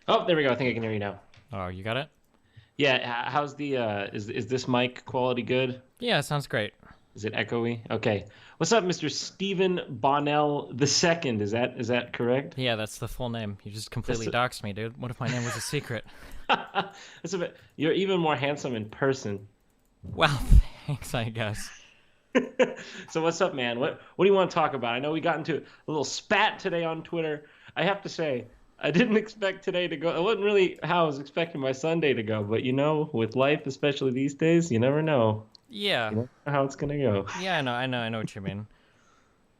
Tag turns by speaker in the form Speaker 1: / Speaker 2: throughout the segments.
Speaker 1: Oh, there we go. I think I can hear you now.
Speaker 2: Oh, you got it?
Speaker 1: Yeah, how's the is this mic quality good?
Speaker 2: Yeah, sounds great.
Speaker 1: Is it echoey? Okay. What's up, Mr. Stephen Bonnell the second? Is that correct?
Speaker 2: Yeah, that's the full name. You just
Speaker 1: That's
Speaker 2: completely doxed me, dude. What if my name was a secret?
Speaker 1: that's a bit. You're even more handsome in person.
Speaker 2: Well, thanks, I guess.
Speaker 1: So what's up, man? What do you want to talk about? I know we got into a little spat today on Twitter. I have to say, I didn't expect today to go. It wasn't really how I was expecting my Sunday to go, but with life, especially these days, you never know.
Speaker 2: Yeah,
Speaker 1: You never know how it's gonna go.
Speaker 2: yeah, I know what you mean.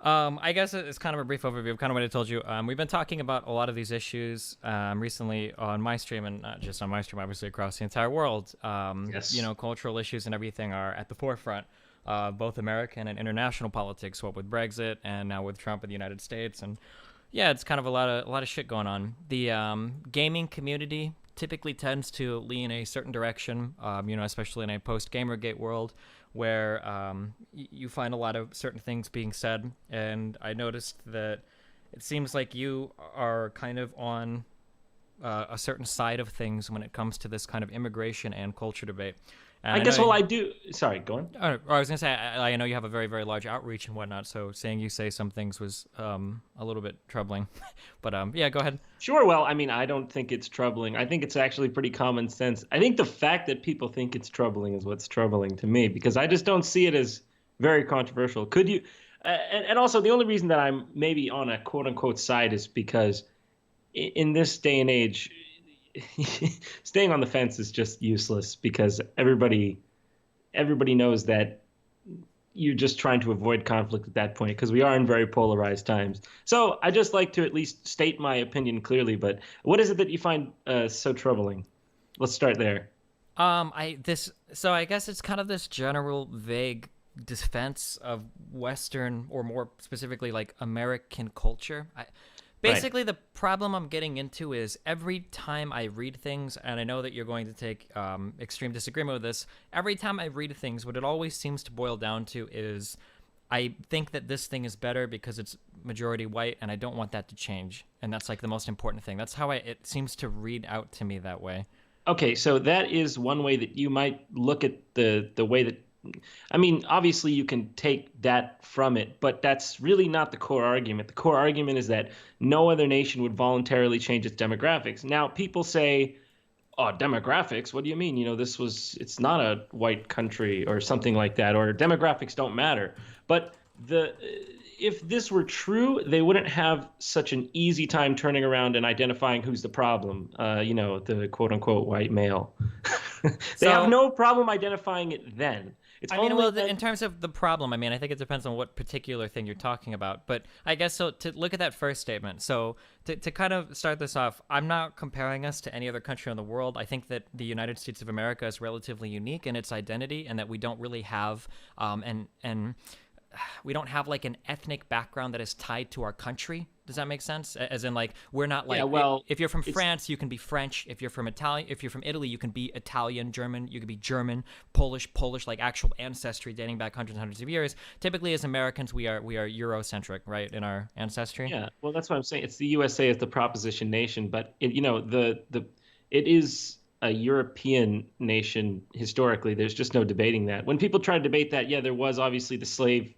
Speaker 2: I guess it's kind of a brief overview of kind of what I told you. We've been talking about a lot of these issues recently on my stream, and not just on my stream, obviously across the entire world.
Speaker 1: Yes.
Speaker 2: Cultural issues and everything are at the forefront, both American and international politics. What with Brexit and now with Trump in the United States, and yeah, it's kind of a lot of shit going on. The gaming community typically tends to lean a certain direction, especially in a post Gamergate world where you find a lot of certain things being said. And I noticed that it seems like you are kind of on a certain side of things when it comes to this kind of immigration and culture debate. And
Speaker 1: I
Speaker 2: I know
Speaker 1: guess. Well, I do. Sorry, go on.
Speaker 2: I was gonna say, I know you have a very, very large outreach and whatnot. So saying you say some things was a little bit troubling, but yeah, go ahead.
Speaker 1: Sure. Well, I mean, I don't think it's troubling. I think it's actually pretty common sense. I think the fact that people think it's troubling is what's troubling to me because I just don't see it as very controversial. Could you? And also, the only reason that I'm maybe on a quote unquote side is because in this day and age, staying on the fence is just useless because everybody knows that you're just trying to avoid conflict at that point because we are in very polarized times. So I just like to at least state my opinion clearly. But what is it that you find so troubling? Let's start there.
Speaker 2: I guess it's kind of this general vague defense of Western, or more specifically like American culture.
Speaker 1: Right.
Speaker 2: Basically, the problem I'm getting into is every time I read things, and I know that you're going to take extreme disagreement with this, every time I read things, what it always seems to boil down to is I think that this thing is better because it's majority white, and I don't want that to change. And that's like the most important thing. That's how it seems to read out to me that way.
Speaker 1: Okay, so that is one way that you might look at the way that I mean, obviously you can take that from it, but that's really not the core argument. The core argument is that no other nation would voluntarily change its demographics. Now, people say, "Oh, demographics? What do you mean? It's not a white country or something like that, or demographics don't matter." But the if this were true, they wouldn't have such an easy time turning around and identifying who's the problem. The quote unquote white male. They have
Speaker 2: So
Speaker 1: no problem identifying it then. It's
Speaker 2: I mean,
Speaker 1: only
Speaker 2: well,
Speaker 1: when
Speaker 2: in terms of the problem, I mean, I think it depends on what particular thing you're talking about. But I guess so to look at that first statement. So to kind of start this off, I'm not comparing us to any other country in the world. I think that the United States of America is relatively unique in its identity, and that we don't really have and we don't have like an ethnic background that is tied to our country. Does that make sense? As in, like, we're not
Speaker 1: yeah,
Speaker 2: like
Speaker 1: well,
Speaker 2: if you're from
Speaker 1: it's
Speaker 2: France, you can be French. If you're from Italy, you can be Italian, German. You can be German, Polish, like actual ancestry dating back hundreds and hundreds of years. Typically, as Americans, we are Eurocentric, right, in our ancestry.
Speaker 1: yeah, well, that's what I'm saying. It's the USA as the proposition nation, but it is a European nation historically. There's just no debating that. When people try to debate that, yeah, there was obviously the slave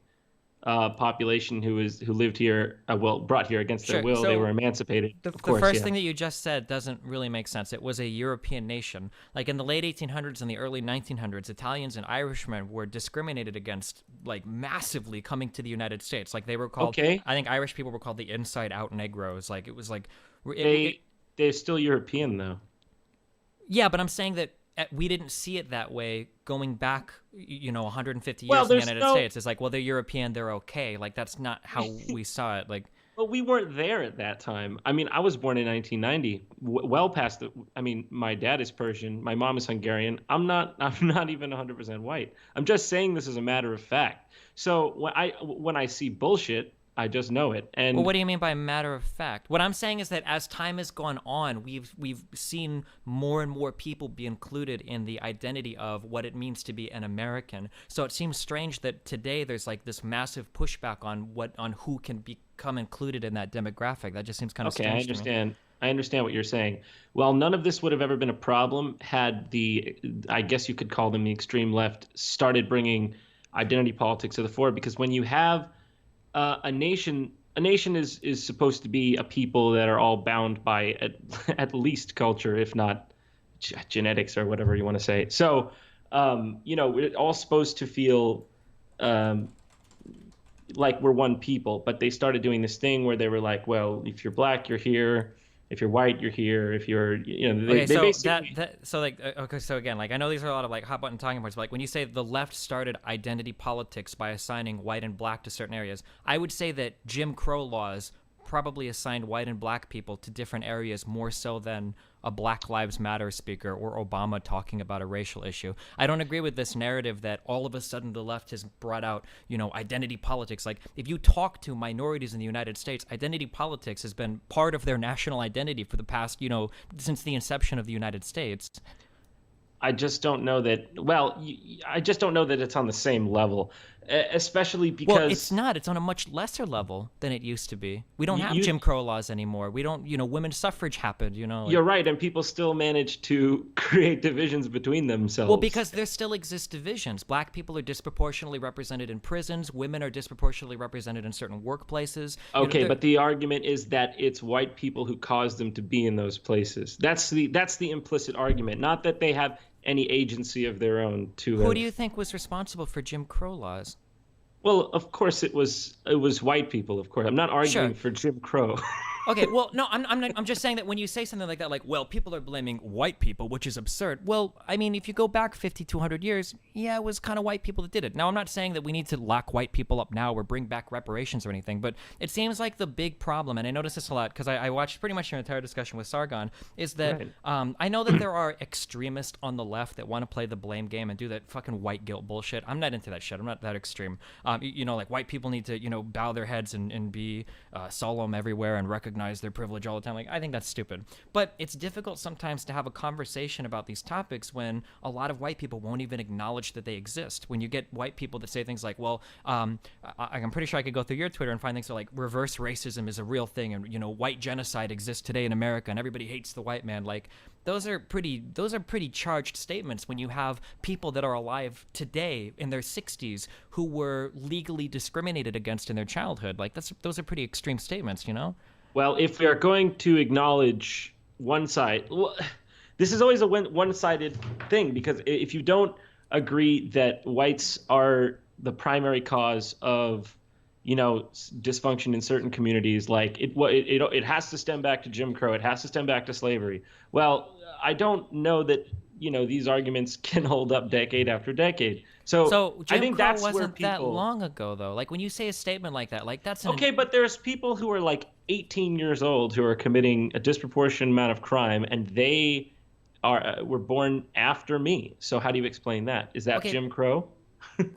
Speaker 1: population who lived here, brought here against their
Speaker 2: Sure.
Speaker 1: will. They were
Speaker 2: So
Speaker 1: emancipated,
Speaker 2: the
Speaker 1: of
Speaker 2: the
Speaker 1: course.
Speaker 2: first
Speaker 1: Yeah.
Speaker 2: thing that you just said doesn't really make sense. It was a European nation. Like in the late 1800s and the early 1900s, Italians and Irishmen were discriminated against like massively coming to the United States. Like they were called,
Speaker 1: Okay,
Speaker 2: I think Irish people were called the inside out Negroes. Like it was like it,
Speaker 1: they're still European though.
Speaker 2: yeah, but I'm saying that we didn't see it that way going back, 150
Speaker 1: Well,
Speaker 2: years in the
Speaker 1: there's
Speaker 2: United
Speaker 1: no.
Speaker 2: States. It's like, well, they're European, they're okay. Like that's not how we saw it. Like,
Speaker 1: Well, we weren't there at that time. I mean, I was born in 1990, well past the. I mean, my dad is Persian, my mom is Hungarian. I'm not. I'm not even 100% white. I'm just saying this as a matter of fact. So when I see bullshit, I just know it.
Speaker 2: well,
Speaker 1: And
Speaker 2: what do you mean by matter of fact? What I'm saying is that as time has gone on, we've seen more and more people be included in the identity of what it means to be an American. So it seems strange that today there's like this massive pushback on who can become included in that demographic. That just seems kind of
Speaker 1: okay, I
Speaker 2: strange to me.
Speaker 1: understand. I understand what you're saying. Well, none of this would have ever been a problem had I guess you could call them the extreme left, started bringing identity politics to the fore. Because when you have a nation is supposed to be a people that are all bound by at least culture, if not genetics or whatever you want to say. So, we're all supposed to feel um, like we're one people, but they started doing this thing where they were like, well, if you're black, you're here. If you're white, you're here. If you're,
Speaker 2: Okay,
Speaker 1: they
Speaker 2: so
Speaker 1: basically.
Speaker 2: so like okay, so again, like I know these are a lot of like hot button talking points, but like when you say the left started identity politics by assigning white and black to certain areas, I would say that Jim Crow laws probably assigned white and black people to different areas more so than a Black Lives Matter speaker or Obama talking about a racial issue. I don't agree with this narrative that all of a sudden the left has brought out, identity politics. Like if you talk to minorities in the United States, identity politics has been part of their national identity for the past, since the inception of the United States.
Speaker 1: I just don't know that. Well, I just don't know that it's on the same level, especially
Speaker 2: Well,
Speaker 1: because
Speaker 2: it's not. It's on a much lesser level than it used to be. We don't have
Speaker 1: you,
Speaker 2: Jim Crow laws anymore. We don't, women's suffrage happened,
Speaker 1: you're right, and people still manage to create divisions between themselves.
Speaker 2: Well, because there still exist divisions. Black people are disproportionately represented in prisons. Women are disproportionately represented in certain workplaces.
Speaker 1: Okay, but the argument is that it's white people who caused them to be in those places. That's the implicit argument, not that they have any agency of their own to.
Speaker 2: Who do you think was responsible for Jim Crow laws?
Speaker 1: Well, of course it was white people. Of course, I'm not arguing for Jim Crow.
Speaker 2: Okay, well, no, I'm just saying that when you say something like that, like, well, people are blaming white people, which is absurd. Well, I mean, if you go back 50, 200 years, yeah, it was kind of white people that did it. Now, I'm not saying that we need to lock white people up now or bring back reparations or anything, but it seems like the big problem, and I notice this a lot because I watched pretty much your entire discussion with Sargon, is that I know that there are extremists on the left that want to play the blame game and do that fucking white guilt bullshit. I'm not into that shit. I'm not that extreme. Like white people need to, bow their heads and be solemn everywhere and recognize their privilege all the time. Like, I think that's stupid. But it's difficult sometimes to have a conversation about these topics when a lot of white people won't even acknowledge that they exist. When you get white people that say things like, well, I'm pretty sure I could go through your Twitter and find things like reverse racism is a real thing, and white genocide exists today in America and everybody hates the white man. Like, those are pretty charged statements when you have people that are alive today in their 60s who were legally discriminated against in their childhood. Like, those are pretty extreme statements,
Speaker 1: Well, if we are going to acknowledge one side, well, this is always a one-sided thing, because if you don't agree that whites are the primary cause of, dysfunction in certain communities, like it has to stem back to Jim Crow, it has to stem back to slavery. Well, I don't know that these arguments can hold up decade after decade. So
Speaker 2: Jim
Speaker 1: I think
Speaker 2: Crow
Speaker 1: that's
Speaker 2: wasn't
Speaker 1: where people.
Speaker 2: that long ago, though. Like, when you say a statement like that, like that's
Speaker 1: Okay, but there's people who are like 18 years old who are committing a disproportionate amount of crime, and they were born after me. So how do you explain that? Is that Jim Crow?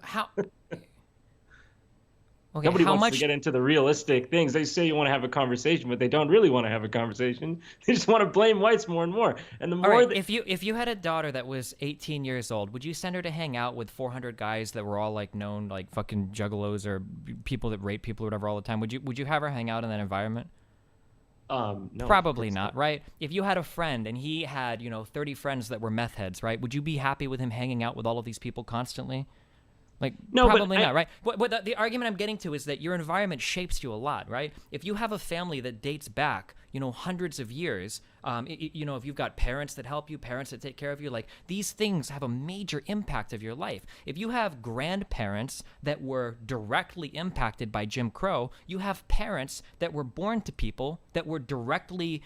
Speaker 2: How? Okay,
Speaker 1: Nobody
Speaker 2: how
Speaker 1: wants
Speaker 2: much?
Speaker 1: to get into the realistic things. They say you want to have a conversation, but they don't really want to have a conversation. They just want to blame whites more and more. And the more
Speaker 2: All right, if you had a daughter that was 18 years old, would you send her to hang out with 400 guys that were all like known like fucking juggalos or people that rape people or whatever all the time? Would you have her hang out in that environment?
Speaker 1: No,
Speaker 2: Probably not, right? If you had a friend and he had, 30 friends that were meth heads, right? Would you be happy with him hanging out with all of these people constantly? Like,
Speaker 1: no,
Speaker 2: probably
Speaker 1: but
Speaker 2: not, right? But the argument I'm getting to is that your environment shapes you a lot, right? If you have a family that dates back, hundreds of years, if you've got parents that help you, parents that take care of you, like, these things have a major impact of your life. If you have grandparents that were directly impacted by Jim Crow, you have parents that were born to people that were directly,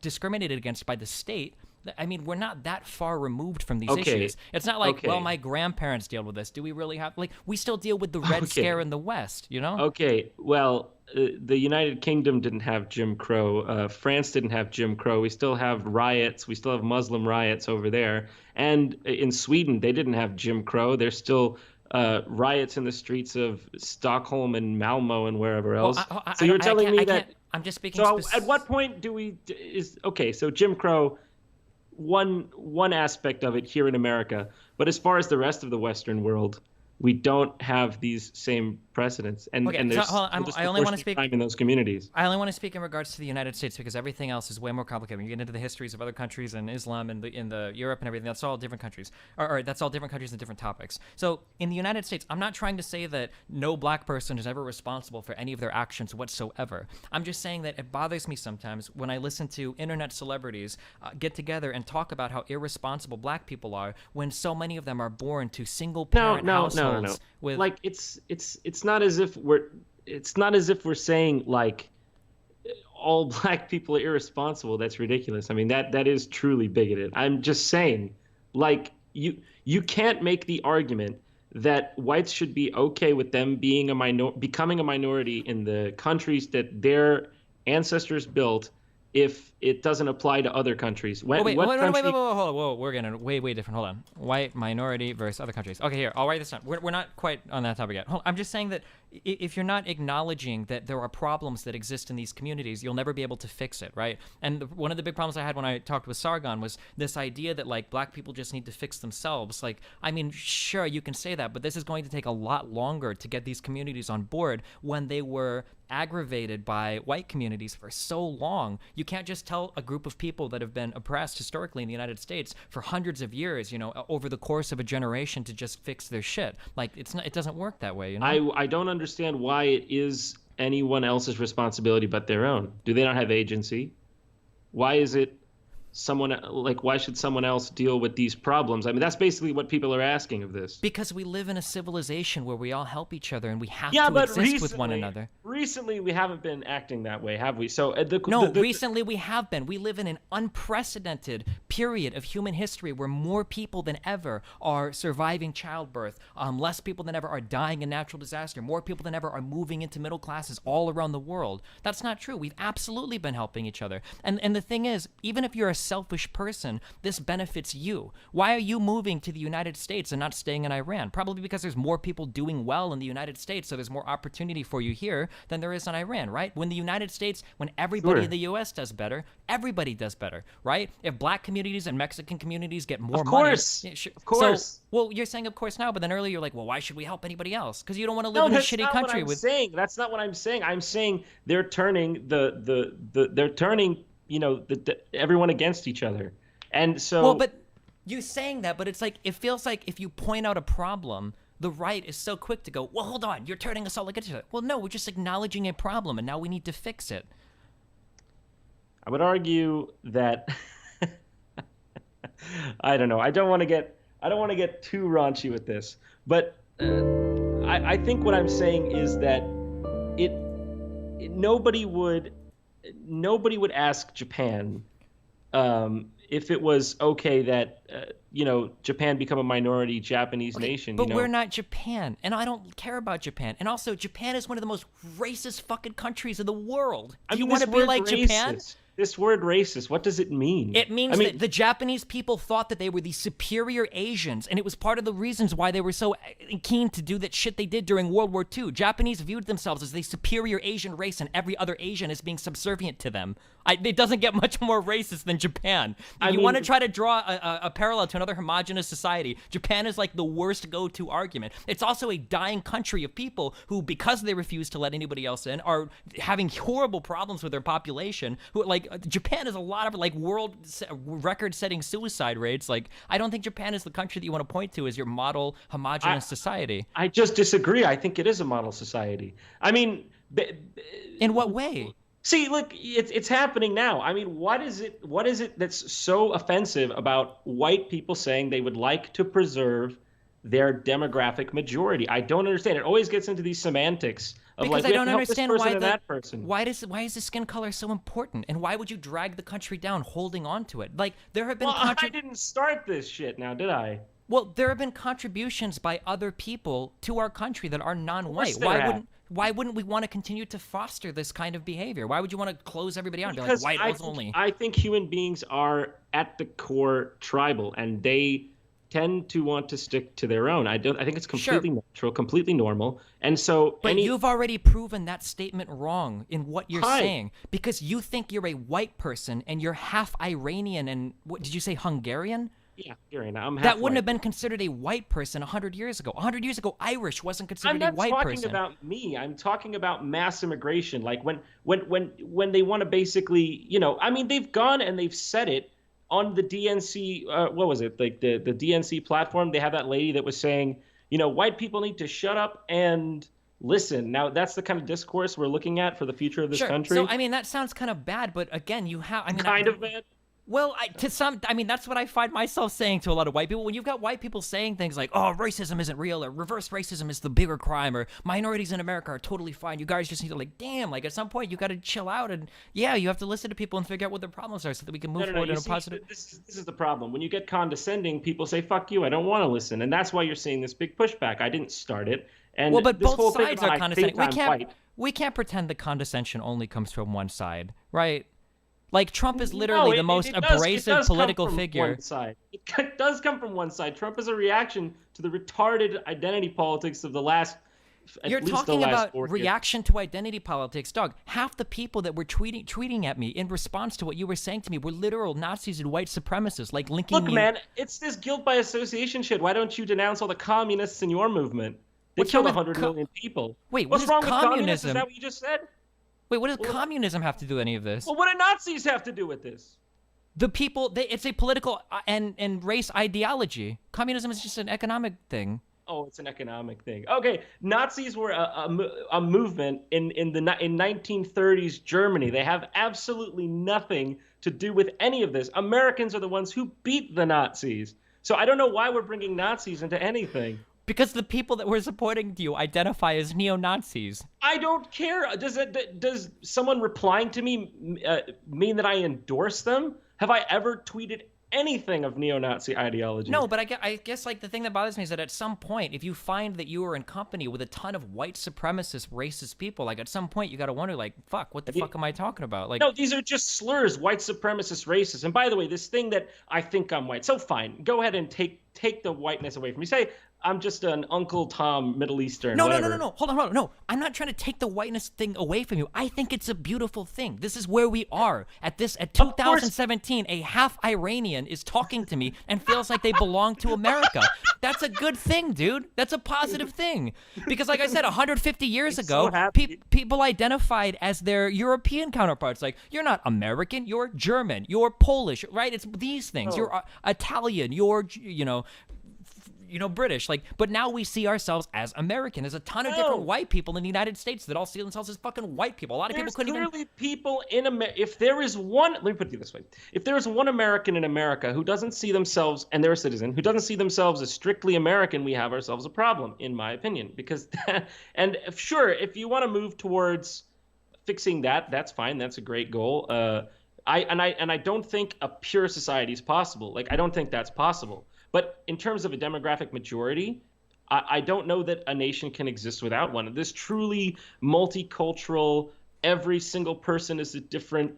Speaker 2: discriminated against by the state. I mean, we're not that far removed from these issues. It's not like, well, my grandparents deal with this. Do we really have, like, we still deal with the Red Scare in the West,
Speaker 1: Okay, well, the United Kingdom didn't have Jim Crow. France didn't have Jim Crow. We still have riots. We still have Muslim riots over there. And in Sweden, they didn't have Jim Crow. There's still riots in the streets of Stockholm and Malmo and wherever else. So you're telling me that...
Speaker 2: I'm just speaking...
Speaker 1: So at what point do we... Okay, so Jim Crow... One aspect of it here in America, but as far as the rest of the Western world, we don't have these same precedents,
Speaker 2: Okay,
Speaker 1: and
Speaker 2: so
Speaker 1: there's
Speaker 2: hold on.
Speaker 1: still
Speaker 2: I only want to
Speaker 1: disproportionate
Speaker 2: speak.
Speaker 1: crime in those communities.
Speaker 2: I only want to speak in regards to the United States because everything else is way more complicated. When you get into the histories of other countries and Islam and the Europe and everything, that's all different countries. Or that's all different countries and different topics. So in the United States, I'm not trying to say that no black person is ever responsible for any of their actions whatsoever. I'm just saying that it bothers me sometimes when I listen to internet celebrities get together and talk about how irresponsible black people are when so many of them are born to single
Speaker 1: No,
Speaker 2: parent
Speaker 1: no, no, no, no.
Speaker 2: households with.
Speaker 1: Like it's not as if we're saying like all black people are irresponsible. That's ridiculous. I mean, that is truly bigoted. I'm just saying, like, you can't make the argument that whites should be okay with them being becoming a minority in the countries that their ancestors built if it doesn't apply to other countries.
Speaker 2: Oh, wait,
Speaker 1: What
Speaker 2: wait, wait, wait,
Speaker 1: country?
Speaker 2: wait, whoa, whoa, we're getting way different. Hold on. White minority versus other countries. Okay, here, I'll write this down. We're not quite on that topic yet. I'm just saying that if you're not acknowledging that there are problems that exist in these communities, you'll never be able to fix it, right? And one of the big problems I had when I talked with Sargon was this idea that, like, black people just need to fix themselves. Like, I mean, sure, you can say that, but this is going to take a lot longer to get these communities on board when they were aggravated by white communities for so long. You can't just tell a group of people that have been oppressed historically in the United States for hundreds of years, over the course of a generation to just fix their shit. Like, it doesn't work that way,
Speaker 1: I don't understand why it is anyone else's responsibility but their own. Do they not have agency? Why is it why should someone else deal with these problems? I mean, that's basically what people are asking of this.
Speaker 2: Because we live in a civilization where we all help each other and we have
Speaker 1: Yeah,
Speaker 2: to
Speaker 1: but
Speaker 2: exist with one another.
Speaker 1: Recently, we haven't been acting that way, have we? So
Speaker 2: Recently we have been. We live in an unprecedented period of human history where more people than ever are surviving childbirth, less people than ever are dying in natural disaster, more people than ever are moving into middle classes all around the world. That's not true. We've absolutely been helping each other. And the thing is, even if you're a selfish person, this benefits you. Why are you moving to the United States and not staying in Iran? Probably because there's more people doing well in the United States, so there's more opportunity for you here than there is in Iran, right? When everybody in the U.S. does better, everybody does better, right? If black communities and Mexican communities get more money,
Speaker 1: of course.
Speaker 2: So, well, you're saying of course now, but then earlier you're like, well, why should we help anybody else? Because you don't want to live in a shitty country with.
Speaker 1: That's not what I'm saying. I'm saying they're turning they're turning everyone against each other, and so.
Speaker 2: Well, but you're saying that, but it's like it feels like if you point out a problem, the right is so quick to go, well, hold on, you're turning us all against each other. Well, no, we're just acknowledging a problem, and now we need to fix it.
Speaker 1: I would argue that I don't know. I don't want to get too raunchy with this, but I think what I'm saying is that nobody would ask Japan if it was okay that Japan become a minority Japanese nation.
Speaker 2: But we're not Japan, and I don't care about Japan. And also, Japan is one of the most racist fucking countries in the world. Do you want to be like Japan?
Speaker 1: This word racist, what does it mean?
Speaker 2: It means that the Japanese people thought that they were the superior Asians, and it was part of the reasons why they were so keen to do that shit they did during World War II. Japanese viewed themselves as the superior Asian race, and every other Asian is being subservient to them. It doesn't get much more racist than Japan. You want to try to draw a parallel to another homogenous society, Japan is like the worst go-to argument. It's also a dying country of people who, because they refuse to let anybody else in, are having horrible problems with their population, who, like, Japan has a lot of world record-setting suicide rates. Like, I don't think Japan is the country that you want to point to as your model homogenous society.
Speaker 1: I just disagree. I think it is a model society. I mean,
Speaker 2: in what way?
Speaker 1: See, look, it's happening now. I mean, what is it that's so offensive about white people saying they would like to preserve their demographic majority? I don't understand. It always gets into these semantics.
Speaker 2: Because I don't understand why is the skin color so important, and why would you drag the country down holding on to it? Like, there have been.
Speaker 1: I didn't start this shit now, did I?
Speaker 2: Well, there have been contributions by other people to our country that are non-white. Why wouldn't we want to continue to foster this kind of behavior? Why would you want to close everybody out and be like white only?
Speaker 1: I think human beings are at the core tribal, and they tend to want to stick to their own. I think it's completely natural, completely normal. And so
Speaker 2: But you've already proven that statement wrong in what you're saying, because you think you're a white person and you're half Iranian and what did you say, Hungarian?
Speaker 1: Yeah, hearing. I'm
Speaker 2: That
Speaker 1: half
Speaker 2: wouldn't have
Speaker 1: white.
Speaker 2: been considered a white person 100 years ago. 100 years ago, Irish wasn't
Speaker 1: I'm
Speaker 2: considered a
Speaker 1: not
Speaker 2: white
Speaker 1: talking
Speaker 2: person.
Speaker 1: about me. I'm talking about mass immigration. Like when they want to basically, I mean, they've gone and they've said it on the DNC. What was it? Like the DNC platform. They have that lady that was saying, white people need to shut up and listen. Now that's the kind of discourse we're looking at for the future of this
Speaker 2: Sure. So,
Speaker 1: country.
Speaker 2: I mean, that sounds kind of bad, but again,
Speaker 1: Kind of, man.
Speaker 2: well, I mean, that's what I find myself saying to a lot of white people. When you've got white people saying things like, "Oh, racism isn't real," or "reverse racism is the bigger crime," or "minorities in America are totally fine," you guys just need to damn, at some point you got to chill out and yeah, you have to listen to people and figure out what their problems are so that we can move
Speaker 1: No.
Speaker 2: forward
Speaker 1: You
Speaker 2: in a
Speaker 1: see,
Speaker 2: positive.
Speaker 1: this is the problem. When you get condescending, people say, "Fuck you, I don't want to listen," and that's why you're seeing this big pushback. I didn't start it,
Speaker 2: Well,
Speaker 1: and
Speaker 2: but
Speaker 1: this
Speaker 2: both
Speaker 1: whole thing
Speaker 2: sides
Speaker 1: about
Speaker 2: are
Speaker 1: I
Speaker 2: condescending.
Speaker 1: think I'm white.
Speaker 2: We can't pretend the condescension only comes from one side, right? Like Trump is
Speaker 1: No,
Speaker 2: literally the most
Speaker 1: it
Speaker 2: abrasive
Speaker 1: does
Speaker 2: political
Speaker 1: come from
Speaker 2: figure.
Speaker 1: one side. It does come from one side. Trump is a reaction to the retarded identity politics of the last, at
Speaker 2: You're
Speaker 1: least the
Speaker 2: talking
Speaker 1: last
Speaker 2: about
Speaker 1: 4 years.
Speaker 2: reaction to identity politics, dog. Half the people that were tweeting at me in response to what you were saying to me were literal Nazis and white supremacists, like linking
Speaker 1: Look,
Speaker 2: me.
Speaker 1: man, it's this guilt by association shit. Why don't you denounce all the communists in your movement? They
Speaker 2: What's wrong
Speaker 1: killed
Speaker 2: with
Speaker 1: 100 million people.
Speaker 2: Wait, what
Speaker 1: What's
Speaker 2: is
Speaker 1: wrong with communists? Is
Speaker 2: communism?
Speaker 1: that what you just said?
Speaker 2: Wait, what does
Speaker 1: Well,
Speaker 2: communism have to do with any of this?
Speaker 1: well, what do Nazis have to do with this?
Speaker 2: The people, it's a political and race ideology. Communism is just an economic thing.
Speaker 1: Oh, it's an economic thing. Okay, Nazis were a movement in 1930s Germany. They have absolutely nothing to do with any of this. Americans are the ones who beat the Nazis. So I don't know why we're bringing Nazis into anything.
Speaker 2: Because the people that were supporting you identify as neo-Nazis.
Speaker 1: I don't care. Does someone replying to me mean that I endorse them? Have I ever tweeted anything of neo-Nazi ideology?
Speaker 2: No, but I guess like the thing that bothers me is that at some point, if you find that you are in company with a ton of white supremacist, racist people, like at some point you got to wonder, like, fuck, what the fuck am I talking about? Like,
Speaker 1: no, these are just slurs, white supremacist, racist. And by the way, this thing that I think I'm white. So fine, go ahead and take the whiteness away from me. Say I'm just an Uncle Tom Middle Eastern.
Speaker 2: no,
Speaker 1: whatever.
Speaker 2: no. Hold on. No, I'm not trying to take the whiteness thing away from you. I think it's a beautiful thing. This is where we are at 2017. A half Iranian is talking to me and feels like they belong to America. That's a good thing, dude. That's a positive thing. Because, like I said, 150 years ago, people identified as their European counterparts. Like, you're not American, you're German, you're Polish, right? It's these things.
Speaker 1: Oh.
Speaker 2: You're Italian, you're, British, but now we see ourselves as American. There's a ton of different white people in the United States that all see themselves as fucking white people. A lot of people couldn't
Speaker 1: clearly people in America. If there is one, let me put it this way: if there is one American in America who doesn't see themselves, and they're a citizen who doesn't see themselves as strictly American, we have ourselves a problem, in my opinion. Because, and sure, if you want to move towards fixing that, that's fine. That's a great goal. I don't think a pure society is possible. Like, I don't think that's possible. But in terms of a demographic majority, I don't know that a nation can exist without one. This truly multicultural, every single person is a different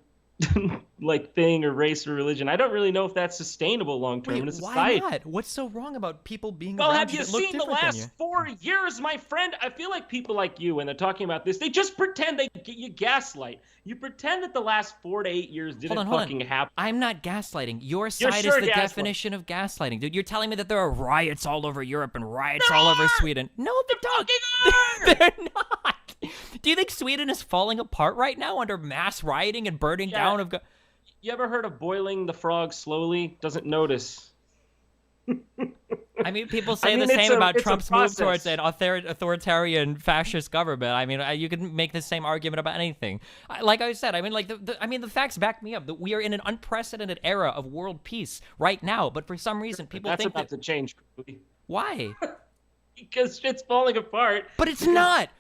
Speaker 1: thing or race or religion. I don't really know if that's sustainable long term in a society.
Speaker 2: Why not? What's so wrong about people being
Speaker 1: Well,
Speaker 2: around
Speaker 1: have you
Speaker 2: that look
Speaker 1: seen the
Speaker 2: different than you?
Speaker 1: last 4 years, my friend? I feel like people like you, when they're talking about this, they just pretend you gaslight. You pretend that the last 4 to 8 years didn't fucking happen.
Speaker 2: I'm not gaslighting. Your side is the definition of gaslighting, dude. You're telling me that there are riots all over Europe and riots all over Sweden. No, they're not. Do you think Sweden is falling apart right now under mass rioting and burning down of?
Speaker 1: You ever heard of boiling the frog slowly? Doesn't notice.
Speaker 2: I mean, people say the same about Trump's move towards an authoritarian fascist government. I mean, you can make the same argument about anything. Like I said, I mean, the facts back me up that we are in an unprecedented era of world peace right now. But for some reason, people think
Speaker 1: that's about to change quickly.
Speaker 2: Why?
Speaker 1: Because shit's falling apart.
Speaker 2: But it's not.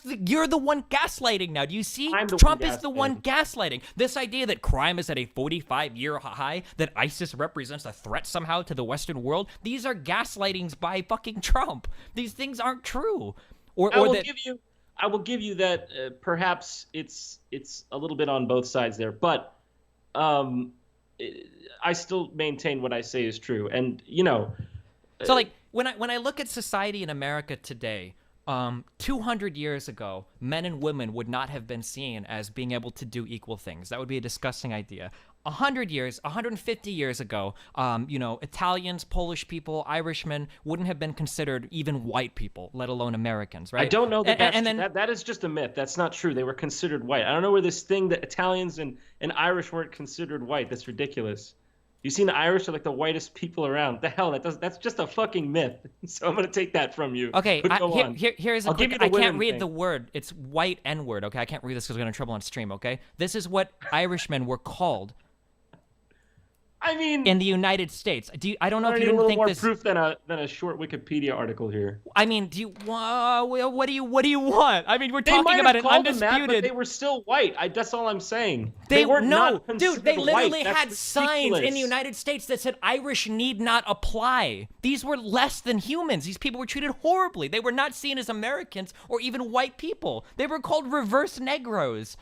Speaker 2: You're the one gaslighting now. Do you see?
Speaker 1: Trump
Speaker 2: is the one gaslighting. This idea that crime is at a 45-year high, that ISIS represents a threat somehow to the Western world, these are gaslightings by fucking Trump. These things aren't true. I
Speaker 1: will give you that perhaps it's a little bit on both sides there, but I still maintain what I say is true. And,
Speaker 2: So, like, when I look at society in America today, 200 years ago, men and women would not have been seen as being able to do equal things. That would be a disgusting idea. 100 years, 150 years ago, Italians, Polish people, Irishmen wouldn't have been considered even white people, let alone Americans, right?
Speaker 1: I don't know that that's
Speaker 2: and then,
Speaker 1: that is just a myth. That's not true. They were considered white. I don't know where this thing that Italians and Irish weren't considered white. That's ridiculous. You seen the Irish are like the whitest people around. The hell, that's just a fucking myth. So I'm gonna take that from you.
Speaker 2: Okay, here's a
Speaker 1: I'll give
Speaker 2: quick.
Speaker 1: you the
Speaker 2: I can't
Speaker 1: women
Speaker 2: read
Speaker 1: thing.
Speaker 2: the word. It's white N word. Okay, I can't read this because we're gonna trouble on stream. Okay, this is what Irishmen were called
Speaker 1: I mean,
Speaker 2: in the United States. I don't know if
Speaker 1: I
Speaker 2: you
Speaker 1: need a
Speaker 2: didn't
Speaker 1: little
Speaker 2: think
Speaker 1: more
Speaker 2: this.
Speaker 1: proof than a short Wikipedia article here.
Speaker 2: I mean, what do you want? I mean, we're
Speaker 1: They
Speaker 2: talking
Speaker 1: might
Speaker 2: about
Speaker 1: have
Speaker 2: an
Speaker 1: called them that, but
Speaker 2: undisputed.
Speaker 1: they were still white. That's all I'm saying.
Speaker 2: They
Speaker 1: were not
Speaker 2: dude.
Speaker 1: considered
Speaker 2: They literally
Speaker 1: white. That's
Speaker 2: had signs in the
Speaker 1: ridiculous.
Speaker 2: United States that said Irish need not apply. These were less than humans. These people were treated horribly. They were not seen as Americans or even white people. They were called reverse Negros.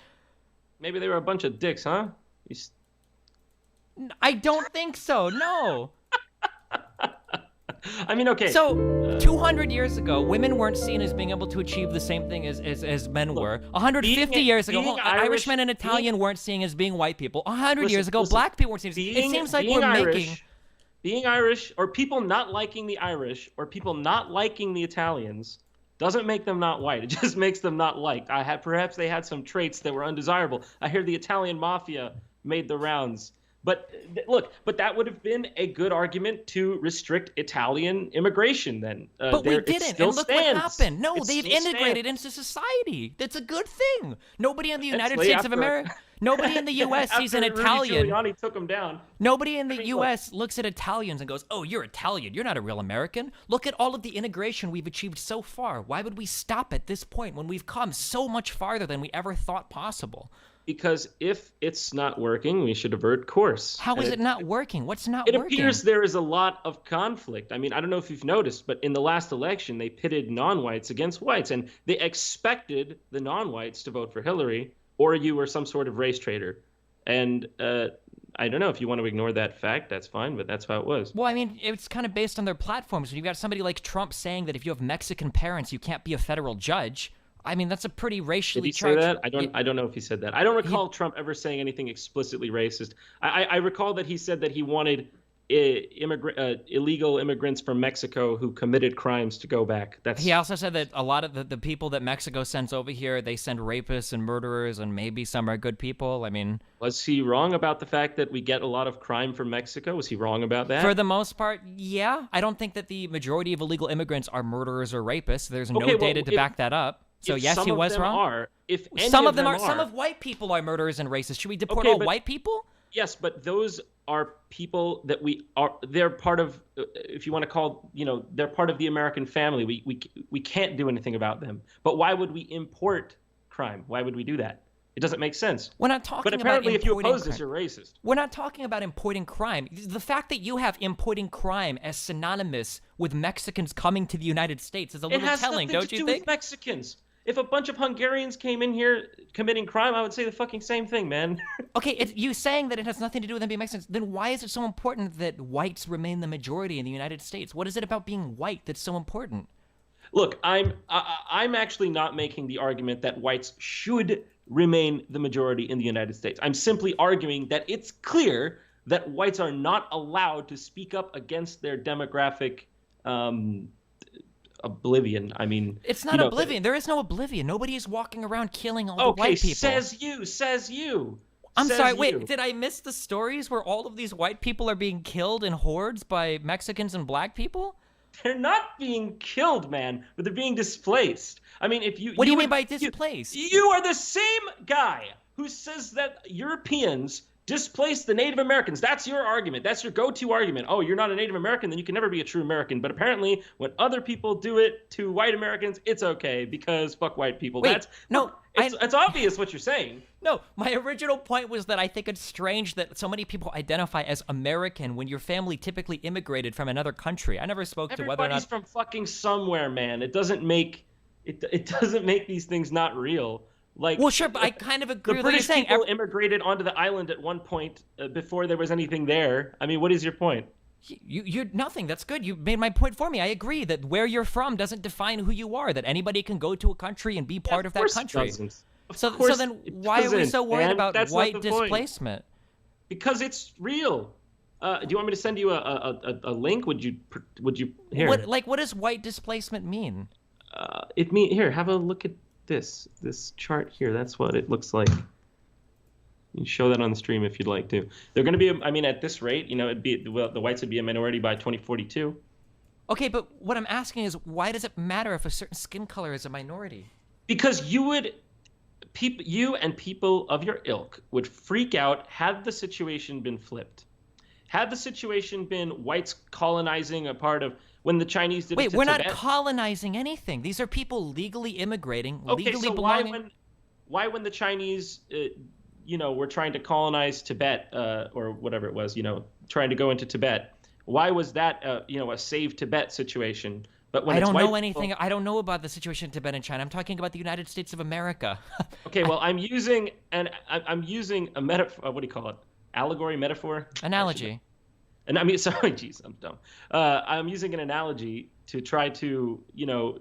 Speaker 1: Maybe they were a bunch of dicks, huh?
Speaker 2: I don't think so. No.
Speaker 1: I mean, okay.
Speaker 2: So, 200 years ago, women weren't seen as being able to achieve the same thing as men were. 150 years ago,
Speaker 1: being Irish-
Speaker 2: Irishmen and Italian weren't seen as being white people. 100 years ago,
Speaker 1: listen,
Speaker 2: black people weren't seen as... It seems like we're making...
Speaker 1: Being Irish, or people not liking the Irish, or people not liking the Italians, doesn't make them not white. It just makes them not liked. Perhaps they had some traits that were undesirable. I hear the Italian mafia made the rounds. But but that would have been a good argument to restrict Italian immigration then.
Speaker 2: But we didn't, and look what happened. No, they've integrated
Speaker 1: stands.
Speaker 2: into society. That's a good thing. Nobody in the United
Speaker 1: Actually,
Speaker 2: States of America... Nobody in the U.S. sees an
Speaker 1: after
Speaker 2: Italian.
Speaker 1: Rudy Giuliani took him down.
Speaker 2: Nobody in the U.S. looks at Italians and goes, "Oh, you're Italian. You're not a real American." Look at all of the integration we've achieved so far. Why would we stop at this point when we've come so much farther than we ever thought possible?
Speaker 1: Because if it's not working, we should avert course.
Speaker 2: How is it not working? What's not
Speaker 1: It
Speaker 2: working?
Speaker 1: appears there is a lot of conflict. I mean, I don't know if you've noticed, but in the last election, they pitted non-whites against whites, and they expected the non-whites to vote for Hillary, or you were some sort of race traitor. And I don't know if you want to ignore that fact, that's fine, but that's how it was.
Speaker 2: Well, I mean, it's kind of based on their platforms. When you've got somebody like Trump saying that if you have Mexican parents, you can't be a federal judge. I mean, that's a pretty racially
Speaker 1: Did he say
Speaker 2: charged...
Speaker 1: that? I don't know if he said that. I don't recall Trump ever saying anything explicitly racist. I recall that he said that he wanted illegal immigrants from Mexico who committed crimes to go back.
Speaker 2: He also said that a lot of the people that Mexico sends over here, they send rapists and murderers, and maybe some are good people. I mean...
Speaker 1: Was he wrong about the fact that we get a lot of crime from Mexico? Was he wrong about that?
Speaker 2: For the most part, yeah. I don't think that the majority of illegal immigrants are murderers or rapists. There's no data to back that up. So yes, he was wrong.
Speaker 1: If
Speaker 2: some of them are, some of white people are murderers and racists. Should we deport all white people?
Speaker 1: Yes, but those are people that they're part of, if you want to call, they're part of the American family. We can't do anything about them. But why would we import crime? Why would we do that? It doesn't make sense.
Speaker 2: We're not talking
Speaker 1: but apparently,
Speaker 2: about
Speaker 1: if you oppose
Speaker 2: crime.
Speaker 1: this, you're racist.
Speaker 2: We're not talking about importing crime. The fact that you have importing crime as synonymous with Mexicans coming to the United States is a little telling, don't you think?
Speaker 1: It has nothing to do with Mexicans. If a bunch of Hungarians came in here committing crime, I would say the fucking same thing, man.
Speaker 2: Okay, you saying that it has nothing to do with them being Mexicans, then why is it so important that whites remain the majority in the United States? What is it about being white that's so important?
Speaker 1: Look, I'm actually not making the argument that whites should remain the majority in the United States. I'm simply arguing that it's clear that whites are not allowed to speak up against their demographic oblivion. I mean,
Speaker 2: it's not oblivion. There is no oblivion. Nobody is walking around killing all the white people.
Speaker 1: Says you.
Speaker 2: I'm sorry, wait, did I miss the stories where all of these white people are being killed in hordes by Mexicans and black people?
Speaker 1: They're not being killed, man, but they're being displaced. I mean, if you...
Speaker 2: What do you mean by displaced?
Speaker 1: You are the same guy who says that Europeans displaced the Native Americans. That's your argument. That's your go-to argument. Oh, you're not a Native American, then you can never be a true American. But apparently, when other people do it to white Americans, it's okay because fuck white people.
Speaker 2: Wait,
Speaker 1: it's obvious what you're saying.
Speaker 2: No, my original point was that I think it's strange that so many people identify as American when your family typically immigrated from another country. I never spoke to whether or not...
Speaker 1: Everybody's from fucking somewhere, man. It doesn't make these things not real. Like,
Speaker 2: well, sure, but I kind of agree with what you're
Speaker 1: British
Speaker 2: saying.
Speaker 1: People immigrated onto the island at one point before there was anything there. I mean, what is your point?
Speaker 2: You're nothing. That's good. You made my point for me. I agree that where you're from doesn't define who you are, that anybody can go to a country and be part of that country.
Speaker 1: It doesn't.
Speaker 2: So then why are we so worried about white displacement?
Speaker 1: Because it's real. Do you want me to send you a link? Would you here?
Speaker 2: What does white displacement mean?
Speaker 1: Here. Have a look at this chart here. That's what it looks like. You can show that on the stream if you'd like to. They're going to be. I mean, at this rate, the whites would be a minority by 2042.
Speaker 2: Okay, but what I'm asking is, why does it matter if a certain skin color is a minority?
Speaker 1: Because you and people of your ilk would freak out had the situation been flipped. Had the situation been whites colonizing a part of when the Chinese did it to
Speaker 2: Wait, we're not
Speaker 1: Tibet.
Speaker 2: colonizing anything. These are people legally immigrating,
Speaker 1: Okay,
Speaker 2: legally
Speaker 1: so
Speaker 2: belonging.
Speaker 1: why when the Chinese, were trying to colonize Tibet or whatever it was, trying to go into Tibet, why was that, a save Tibet situation? But when
Speaker 2: I
Speaker 1: it's
Speaker 2: don't
Speaker 1: white
Speaker 2: know anything.
Speaker 1: people-
Speaker 2: I don't know about the situation in Tibet and China. I'm talking about the United States of America.
Speaker 1: Okay, well, I'm using a metaphor. What do you call it? Allegory, metaphor,
Speaker 2: Analogy.
Speaker 1: And I mean, sorry, geez, I'm dumb. I'm using an analogy to try to,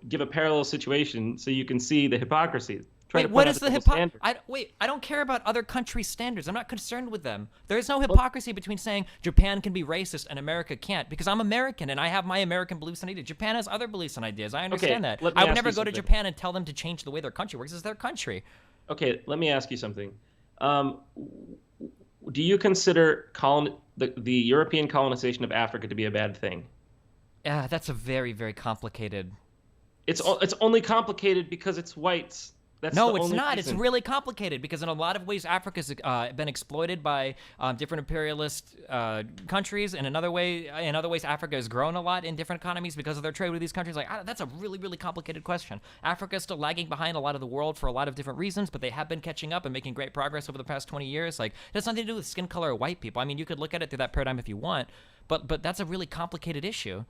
Speaker 1: give a parallel situation so you can see the hypocrisy.
Speaker 2: Wait, what is the hypocrisy? I don't care about other countries' standards. I'm not concerned with them. There is no hypocrisy between saying Japan can be racist and America can't, because I'm American and I have my American beliefs and ideas. Japan has other beliefs and ideas. I understand that.
Speaker 1: let me
Speaker 2: I would
Speaker 1: ask
Speaker 2: never
Speaker 1: you
Speaker 2: go to
Speaker 1: something.
Speaker 2: Japan and tell them to change the way their country works. It's their country.
Speaker 1: Okay, let me ask you something. Do you consider the European colonization of Africa to be a bad thing?
Speaker 2: Yeah, that's a very, very complicated.
Speaker 1: It's only complicated because it's whites. That's
Speaker 2: No,
Speaker 1: the
Speaker 2: it's
Speaker 1: only
Speaker 2: not.
Speaker 1: reason.
Speaker 2: It's really complicated because in a lot of ways, Africa's been exploited by different imperialist countries, and in other ways, Africa has grown a lot in different economies because of their trade with these countries. That's a really, really complicated question. Africa is still lagging behind a lot of the world for a lot of different reasons, but they have been catching up and making great progress over the past 20 years. It has nothing to do with skin color or white people. I mean, you could look at it through that paradigm if you want, but that's a really complicated issue.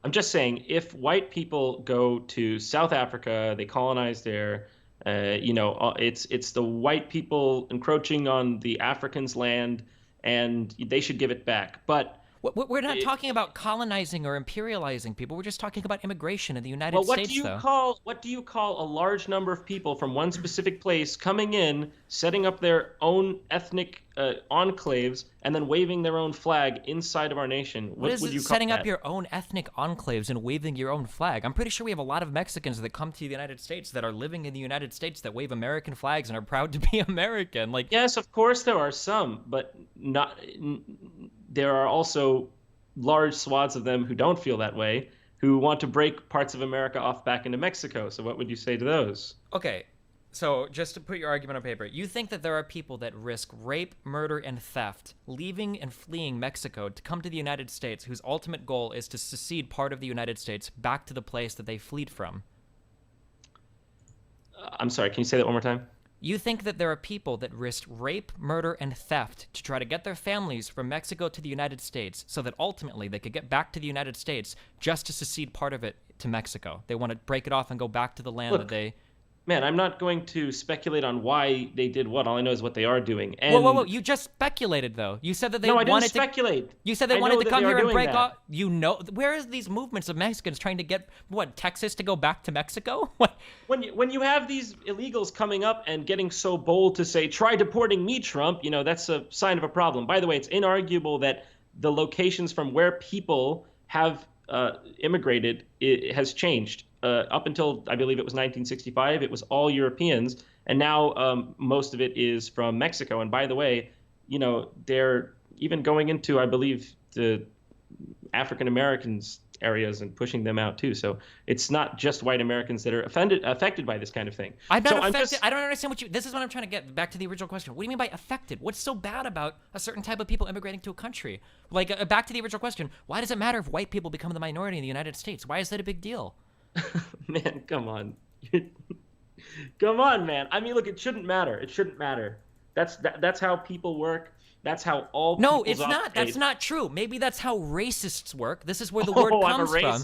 Speaker 1: I'm just saying, if white people go to South Africa, they colonize there. It's the white people encroaching on the Africans' land, and they should give it back. But
Speaker 2: we're not talking about colonizing or imperializing people. We're just talking about immigration in the United States,
Speaker 1: what do you call a large number of people from one specific place coming in, setting up their own ethnic enclaves, and then waving their own flag inside of our nation?
Speaker 2: What
Speaker 1: would you call
Speaker 2: setting
Speaker 1: that?
Speaker 2: up your own ethnic enclaves and waving your own flag? I'm pretty sure we have a lot of Mexicans that come to the United States that are living in the United States that wave American flags and are proud to be American.
Speaker 1: Yes, of course there are some, but not. There are also large swaths of them who don't feel that way, who want to break parts of America off back into Mexico. So what would you say to those?
Speaker 2: Okay, so just to put your argument on paper, you think that there are people that risk rape, murder, and theft, leaving and fleeing Mexico to come to the United States, whose ultimate goal is to secede part of the United States back to the place that they fled from?
Speaker 1: I'm sorry, can you say that one more time?
Speaker 2: You think that there are people that risked rape, murder, and theft to try to get their families from Mexico to the United States so that ultimately they could get back to the United States just to secede part of it to Mexico. They want to break it off and go back to the land that they...
Speaker 1: Man, I'm not going to speculate on why they did what. All I know is what they are doing. And
Speaker 2: Whoa. You just speculated, though. You said that they
Speaker 1: No, I
Speaker 2: wanted
Speaker 1: didn't speculate.
Speaker 2: You said they wanted to come here and break off...
Speaker 1: that.
Speaker 2: Where is these movements of Mexicans trying to get, Texas to go back to Mexico? What?
Speaker 1: When you have these illegals coming up and getting so bold to say, try deporting me, Trump, that's a sign of a problem. By the way, it's inarguable that the locations from where people have immigrated has changed. Up until, I believe it was 1965, it was all Europeans. And now most of it is from Mexico. And by the way, they're even going into, I believe, the African Americans areas and pushing them out too. So it's not just white Americans that are affected by this kind of thing.
Speaker 2: I'm not affected. I don't understand this is what I'm trying to get back to the original question. What do you mean by affected? What's so bad about a certain type of people immigrating to a country? Back to the original question. Why does it matter if white people become the minority in the United States? Why is that a big deal?
Speaker 1: Man, come on. Come on, man. I mean, look, it shouldn't matter. It shouldn't matter. That's how people work. That's how all
Speaker 2: No, it's not.
Speaker 1: operate.
Speaker 2: That's not true. Maybe that's how racists work. This is where the word comes from.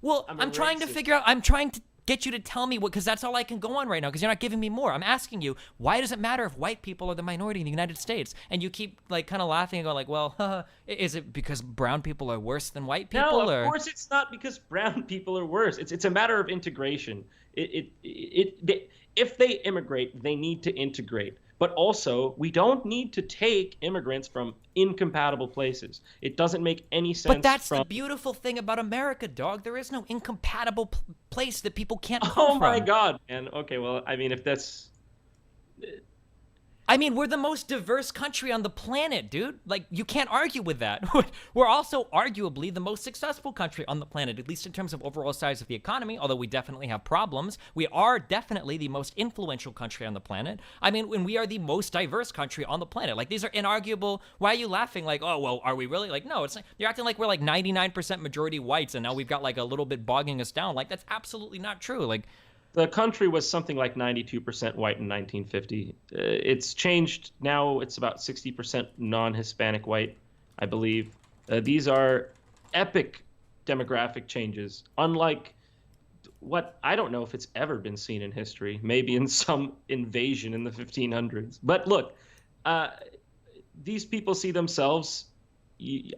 Speaker 2: Well, I'm trying to figure out. I'm trying to get you to tell me what, because that's all I can go on right now, because you're not giving me more. I'm asking you, why does it matter if white people are the minority in the United States? And you keep kind of laughing and going well, is it because brown people are worse than white people?
Speaker 1: No, of course it's not because brown people are worse. It's a matter of integration. If they immigrate, they need to integrate. but also we don't need to take immigrants from incompatible places. It doesn't make any
Speaker 2: But
Speaker 1: sense
Speaker 2: that's the
Speaker 1: from.
Speaker 2: beautiful thing about America, dog. There is no incompatible place that people can't come
Speaker 1: Oh my
Speaker 2: from.
Speaker 1: God, man. Okay, well, I mean, if that's.
Speaker 2: I mean, we're the most diverse country on the planet, dude. Like, you can't argue with that. We're also arguably the most successful country on the planet, at least in terms of overall size of the economy, although we definitely have problems. We are definitely the most influential country on the planet. I mean, when we are the most diverse country on the planet. Like, these are inarguable. Why are you laughing? Like, oh, well, are we really? Like, no, it's like, you're acting like we're like 99% majority whites, and now we've got like a little bit bogging us down. Like, that's absolutely not true. Like,
Speaker 1: The country was something like 92% white in 1950. It's changed now. It's about 60% non-Hispanic white, I believe. These are epic demographic changes, unlike what I don't know if it's ever been seen in history, maybe in some invasion in the 1500s. But look, uh, these people see themselves,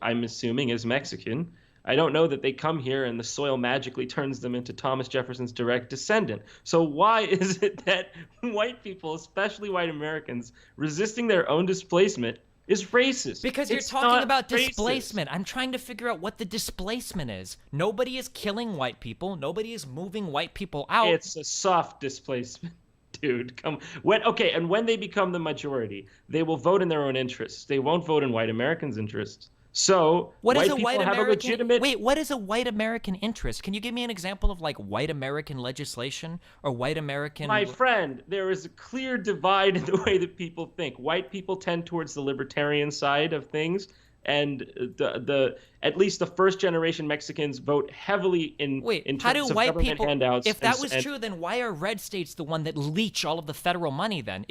Speaker 1: I'm assuming, as Mexican. I don't know that they come here and the soil magically turns them into Thomas Jefferson's direct descendant. So why is it that white people, especially white Americans, resisting their own displacement is racist?
Speaker 2: because you're
Speaker 1: It's
Speaker 2: talking
Speaker 1: not
Speaker 2: about
Speaker 1: racist.
Speaker 2: displacement. I'm trying to figure out what the displacement is. Nobody is killing white people. Nobody is moving white people out.
Speaker 1: It's a soft displacement, dude. And when they become the majority, they will vote in their own interests. They won't vote in white Americans' interests. So
Speaker 2: What is
Speaker 1: white
Speaker 2: a
Speaker 1: people
Speaker 2: white
Speaker 1: have a
Speaker 2: American?
Speaker 1: legitimate.
Speaker 2: Wait, what is a white American interest? Can you give me an example of like white American legislation or white American?
Speaker 1: My friend, there is a clear divide in the way that people think. White people tend towards the libertarian side of things, and the at least the first generation Mexicans vote heavily in
Speaker 2: How do
Speaker 1: terms of
Speaker 2: white
Speaker 1: government
Speaker 2: people?
Speaker 1: handouts.
Speaker 2: If that was
Speaker 1: and
Speaker 2: true, then why are red states the one that leech all of the federal money? Then,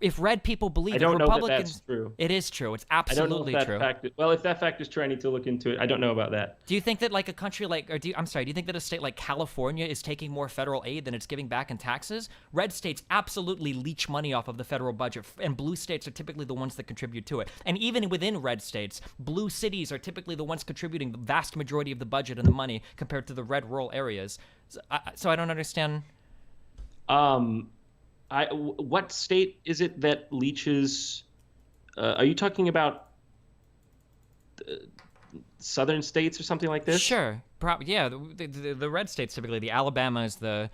Speaker 2: if red people believe
Speaker 1: I don't
Speaker 2: if
Speaker 1: know that
Speaker 2: Republicans,
Speaker 1: that's true.
Speaker 2: it is true. It's
Speaker 1: I don't know
Speaker 2: absolutely
Speaker 1: if that
Speaker 2: true.
Speaker 1: fact. Well, if that fact is true, I need to look into it. I don't know about that.
Speaker 2: Do you think that like a country like, or do you, I'm sorry, do you think that a state like California is taking more federal aid than it's giving back in taxes? Red states absolutely leech money off of the federal budget, and blue states are typically the ones that contribute to it. And even within red states, blue cities are typically the ones contributing the vast majority of the budget and the money compared to the red rural areas. So I don't understand.
Speaker 1: Um, what state is it that leeches? Are you talking about southern states or something like this?
Speaker 2: Sure, yeah, the red states typically, the Alabama is the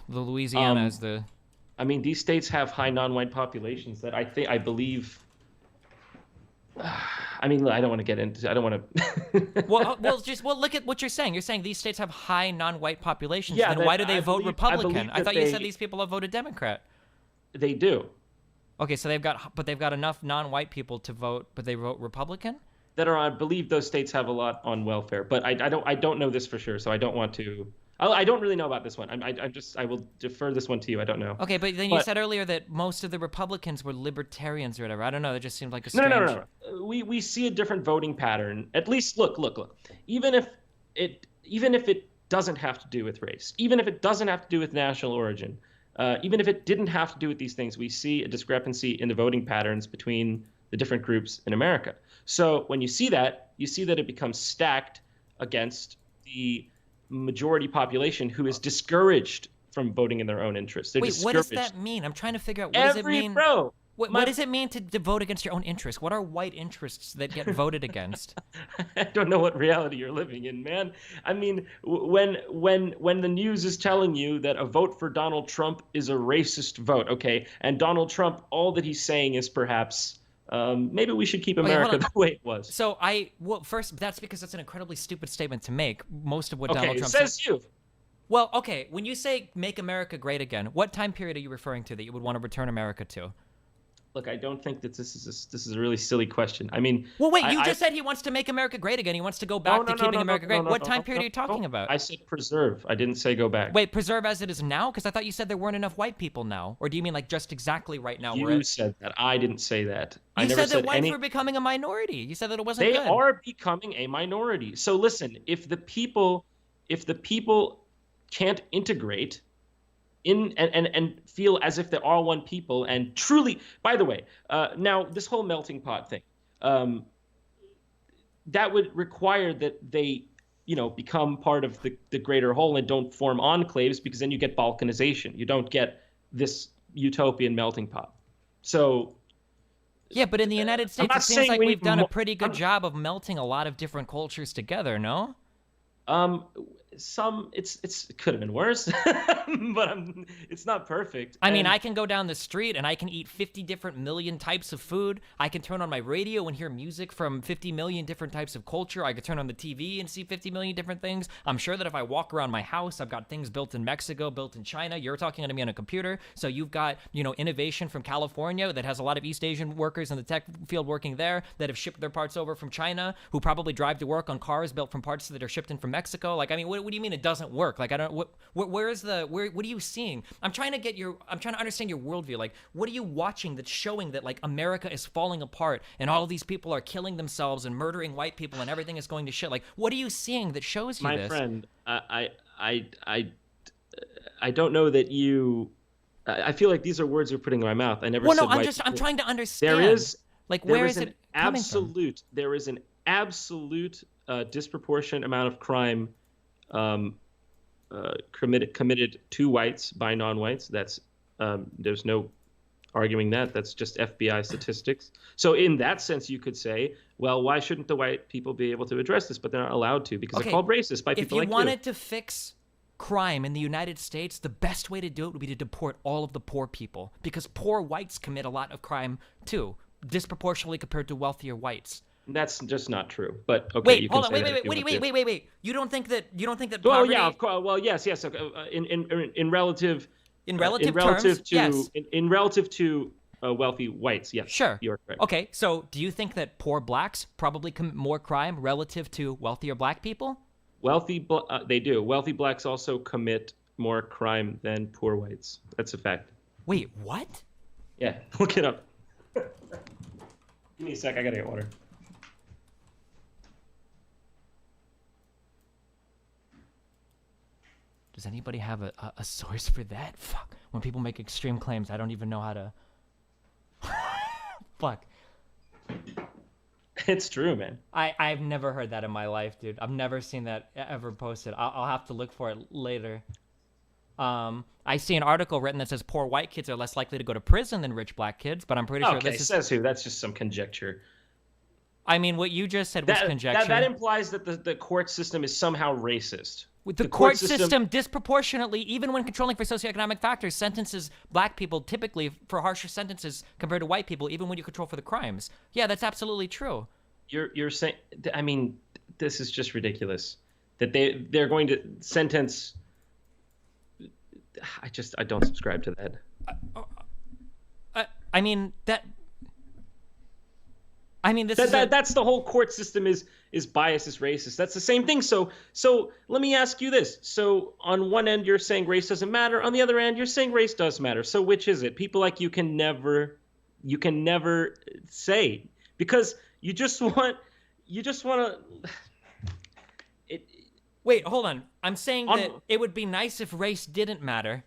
Speaker 2: Louisiana is the.
Speaker 1: I mean, these states have high non-white populations that I believe. I mean, I don't want to get into. I don't want to.
Speaker 2: well, look at what you're saying. You're saying these states have high non-white populations.
Speaker 1: Yeah,
Speaker 2: then why do they
Speaker 1: I
Speaker 2: vote
Speaker 1: believe
Speaker 2: Republican? I
Speaker 1: that
Speaker 2: thought you said these people have voted Democrat.
Speaker 1: They do.
Speaker 2: Okay, so they've got enough non-white people to vote, but they vote Republican.
Speaker 1: That are, I believe those states have a lot on welfare, but I don't know this for sure, so I don't want to. I don't really know about this one. I will defer this one to you. I don't know.
Speaker 2: Okay, but then you said earlier that most of the Republicans were libertarians or whatever. I don't know. That just seemed like a strange.
Speaker 1: No. We see a different voting pattern. At least look. Even if it doesn't have to do with race, even if it doesn't have to do with national origin, even if it didn't have to do with these things, we see a discrepancy in the voting patterns between the different groups in America. So when you see that it becomes stacked against the majority population who is discouraged from voting in their own interest.
Speaker 2: Wait, what does that mean? I'm trying to figure out what does it mean. What does it mean to vote against your own interests? What are white interests that get voted against?
Speaker 1: I don't know what reality you're living in, man. I mean, when the news is telling you that a vote for Donald Trump is a racist vote, okay, and Donald Trump, all that he's saying is perhaps maybe we should keep America the way it was.
Speaker 2: So first, that's because that's an incredibly stupid statement to make. Most of what Donald Trump
Speaker 1: says you.
Speaker 2: Well, okay, when you say make America great again, what time period are you referring to that you would want to return America to?
Speaker 1: Look, I don't think that this is a really silly question. I mean,
Speaker 2: well, wait, you just said he wants to make America great again. He wants to go back to keeping America great. What time period are you talking about?
Speaker 1: I said preserve. I didn't say go back.
Speaker 2: Wait, preserve as it is now? Because I thought you said there weren't enough white people now. Or do you mean like just exactly right now?
Speaker 1: You said that. I didn't say that.
Speaker 2: You said that whites were becoming a minority. You said that it wasn't good.
Speaker 1: They are becoming a minority. So listen, if the people can't integrate in and feel as if they're all one people and truly, by the way, now this whole melting pot thing, that would require that they, become part of the greater whole and don't form enclaves, because then you get balkanization. You don't get this utopian melting pot. So
Speaker 2: Yeah, but in the United
Speaker 1: I'm
Speaker 2: States,
Speaker 1: not
Speaker 2: it seems
Speaker 1: saying
Speaker 2: like
Speaker 1: we
Speaker 2: we've
Speaker 1: need
Speaker 2: done a
Speaker 1: more.
Speaker 2: pretty good job of melting a lot of different cultures together, no?
Speaker 1: Um, it could have been worse, but it's not perfect.
Speaker 2: I mean,
Speaker 1: And
Speaker 2: I can go down the street and I can eat 50 different million types of food. I can turn on my radio and hear music from 50 million different types of culture. I could turn on the TV and see 50 million different things. I'm sure that if I walk around my house, I've got things built in Mexico, built in China. You're talking to me on a computer. So you've got, innovation from California that has a lot of East Asian workers in the tech field working there that have shipped their parts over from China, who probably drive to work on cars built from parts that are shipped in from Mexico. Like, I mean, what do you mean it doesn't work? Like, I don't, what are you seeing? I'm trying to understand your worldview. Like, what are you watching that's showing that, like, America is falling apart and all of these people are killing themselves and murdering white people and everything is going to shit? Like, what are you seeing that shows you
Speaker 1: my
Speaker 2: this?
Speaker 1: friend, I don't know that you. I feel like these are words you're putting in my mouth. I never
Speaker 2: Well, no,
Speaker 1: said white people.
Speaker 2: I'm trying to understand.
Speaker 1: There is
Speaker 2: like,
Speaker 1: there
Speaker 2: where
Speaker 1: is
Speaker 2: is
Speaker 1: an
Speaker 2: it coming from?
Speaker 1: there is an absolute disproportionate amount of crime committed to whites by non-whites. That's there's no arguing that. That's just FBI statistics. So in that sense, you could say, well, why shouldn't the white people be able to address this? But they're not allowed to because they're called racist by people like you.
Speaker 2: If you wanted to fix crime in the United States, the best way to do it would be to deport all of the poor people, because poor whites commit a lot of crime too, disproportionately compared to wealthier whites.
Speaker 1: That's just not true. But okay,
Speaker 2: wait,
Speaker 1: you can
Speaker 2: hold on,
Speaker 1: say that if you want to.
Speaker 2: wait. You don't think that
Speaker 1: Well,
Speaker 2: poverty,
Speaker 1: yeah, of course. Well, yes. Okay. In relative
Speaker 2: terms,
Speaker 1: to
Speaker 2: yes.
Speaker 1: in relative to wealthy whites, yes.
Speaker 2: Sure.
Speaker 1: You're correct.
Speaker 2: Okay, so do you think that poor blacks probably commit more crime relative to wealthier black people?
Speaker 1: They do. Wealthy blacks also commit more crime than poor whites. That's a fact.
Speaker 2: Wait, what?
Speaker 1: Yeah, look it up. Give me a sec. I gotta get water.
Speaker 2: Does anybody have a source for that? Fuck. When people make extreme claims, I don't even know how to. Fuck.
Speaker 1: It's true, man.
Speaker 2: I've never heard that in my life, dude. I've never seen that ever posted. I'll have to look for it later. I see an article written that says poor white kids are less likely to go to prison than rich black kids, but I'm pretty sure this is...
Speaker 1: says who? That's just some conjecture.
Speaker 2: I mean, what you just said was conjecture.
Speaker 1: That implies that the court system is somehow racist.
Speaker 2: With the court system disproportionately, even when controlling for socioeconomic factors, sentences black people typically for harsher sentences compared to white people, even when you control for the crimes. Yeah, that's absolutely true.
Speaker 1: You're saying, I mean, this is just ridiculous. That they're going to sentence. I don't subscribe to that.
Speaker 2: I mean that. I mean,
Speaker 1: that's the whole court system is biased, is racist. That's the same thing. So let me ask you this. So on one end, you're saying race doesn't matter. On the other end, you're saying race does matter. So which is it? People like you can never say, because you just want to.
Speaker 2: Wait, hold on. I'm saying that it would be nice if race didn't matter.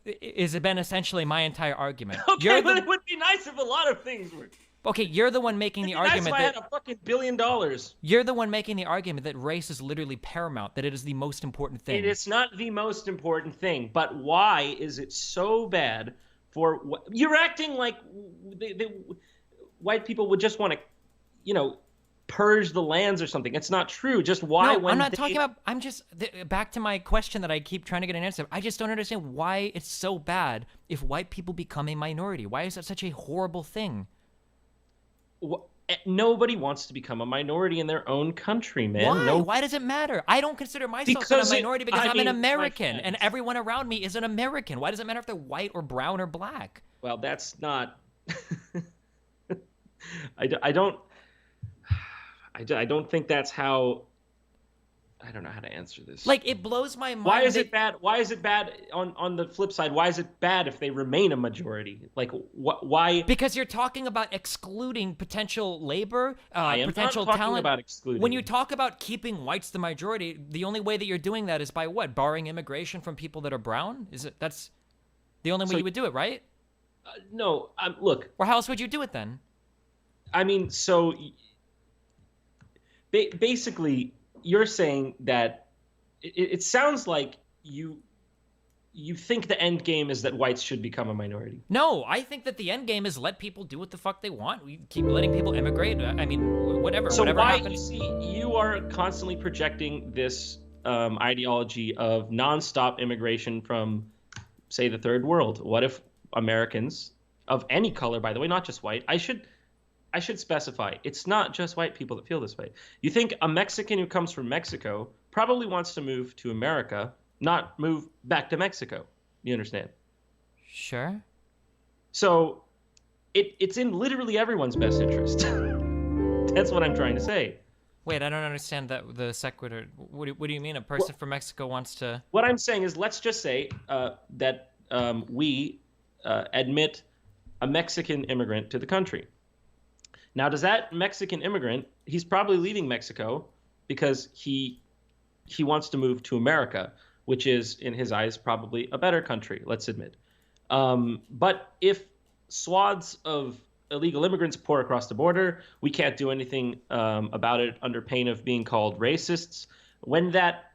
Speaker 2: Is it been essentially my entire argument?
Speaker 1: Okay, but it would be nice if a lot of things were.
Speaker 2: Okay, you're the one making the argument
Speaker 1: that I had a fucking $1 billion.
Speaker 2: You're the one making the argument that race is literally paramount, that it is the most important thing.
Speaker 1: It is not the most important thing, but why is it so bad for you're acting like white people would just want to, purge the lands or something. It's not true. Just why?
Speaker 2: No, I'm not talking about. I'm just back to my question that I keep trying to get an answer. I just don't understand why it's so bad if white people become a minority. Why is that such a horrible thing?
Speaker 1: Nobody wants to become a minority in their own country, man.
Speaker 2: Why? Why does it matter? I don't consider myself a minority because I'm an American, and everyone around me is an American. Why does it matter if they're white or brown or black?
Speaker 1: Well, that's not. I don't think that's how. I don't know how to answer this.
Speaker 2: Like, it blows my mind.
Speaker 1: Why is it bad? Why is it bad on the flip side? Why is it bad if they remain a majority? Like, why?
Speaker 2: Because you're talking about excluding potential labor, potential
Speaker 1: not talking
Speaker 2: talent.
Speaker 1: About excluding.
Speaker 2: When you talk about keeping whites the majority, the only way that you're doing that is by what? Barring immigration from people that are brown? That's the only way you would do it, right?
Speaker 1: No, look.
Speaker 2: Or how else would you do it then?
Speaker 1: I mean, so basically, you're saying that it sounds like you you think the end game is that whites should become a minority.
Speaker 2: No, I think that the end game is let people do what the fuck they want. We keep letting people immigrate. I mean,
Speaker 1: So
Speaker 2: whatever
Speaker 1: why, you
Speaker 2: happens.
Speaker 1: see, you are constantly projecting this ideology of nonstop immigration from, say, the third world. What if Americans of any color, by the way, not just white? I should specify, it's not just white people that feel this way. You think a Mexican who comes from Mexico probably wants to move to America, not move back to Mexico. You understand?
Speaker 2: Sure.
Speaker 1: So it's in literally everyone's best interest. That's what I'm trying to say.
Speaker 2: Wait, I don't understand that the sequitur. What do you mean? A person from Mexico wants to?
Speaker 1: What I'm saying is, let's just say that we admit a Mexican immigrant to the country. Now, does that Mexican immigrant, he's probably leaving Mexico because he wants to move to America, which is, in his eyes, probably a better country, let's admit. But if swaths of illegal immigrants pour across the border, we can't do anything about it under pain of being called racists. When that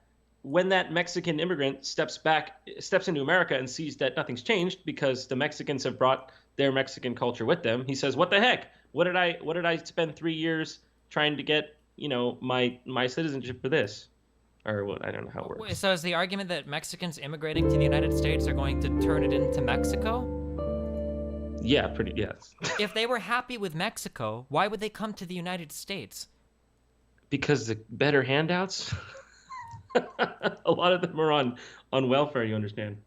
Speaker 1: Mexican immigrant steps into America and sees that nothing's changed because the Mexicans have brought their Mexican culture with them, he says, "What the heck? What did I spend 3 years trying to get, my citizenship for this?" Or what? I don't know how it works.
Speaker 2: Wait, so is the argument that Mexicans immigrating to the United States are going to turn it into Mexico?
Speaker 1: Yeah, pretty, yes.
Speaker 2: If they were happy with Mexico, why would they come to the United States?
Speaker 1: Because the better handouts. A lot of them are on welfare, you understand.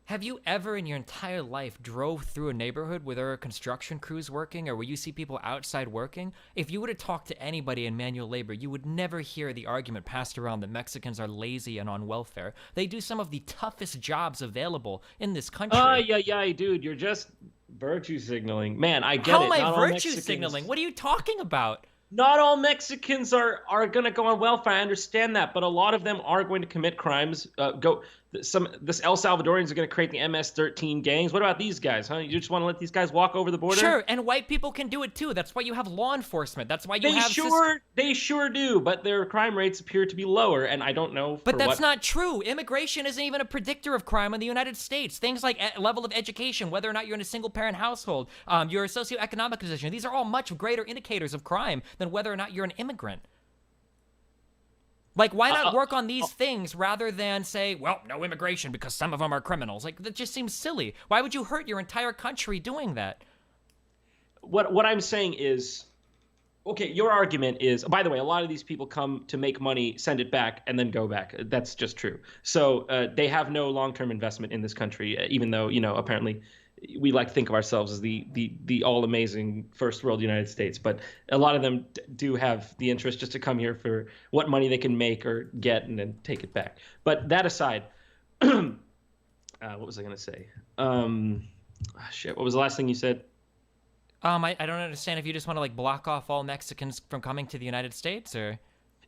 Speaker 2: Have you ever in your entire life drove through a neighborhood where there are construction crews working or where you see people outside working? If you were to talk to anybody in manual labor, you would never hear the argument passed around that Mexicans are lazy and on welfare. They do some of the toughest jobs available in this country.
Speaker 1: Yeah, dude, you're just virtue signaling. Man, I get
Speaker 2: How
Speaker 1: it.
Speaker 2: am I
Speaker 1: Not all
Speaker 2: virtue
Speaker 1: Mexicans-
Speaker 2: signaling? What are you talking about?
Speaker 1: Not all Mexicans are going to go on welfare. I understand that, but a lot of them are going to commit crimes. This El Salvadorians are going to create the MS-13 gangs. What about these guys, huh? You just want to let these guys walk over the border?
Speaker 2: Sure, and white people can do it too. That's why you have law enforcement. That's why you
Speaker 1: They sure do, but their crime rates appear to be lower, and I don't know.
Speaker 2: But that's not true. Immigration isn't even a predictor of crime in the United States. Things like level of education, whether or not you're in a single-parent household, your socioeconomic position, these are all much greater indicators of crime than whether or not you're an immigrant. Like, why not work on these things rather than say, well, no immigration because some of them are criminals? Like, that just seems silly. Why would you hurt your entire country doing that?
Speaker 1: What I'm saying is, okay, your argument is, by the way, a lot of these people come to make money, send it back, and then go back. That's just true. So they have no long-term investment in this country, even though, apparently we like to think of ourselves as the all-amazing first world United States. But a lot of them do have the interest just to come here for what money they can make or get and then take it back. But that aside, what was I going to say? Shit, what was the last thing you said?
Speaker 2: I don't understand if you just want to like block off all Mexicans from coming to the United States or...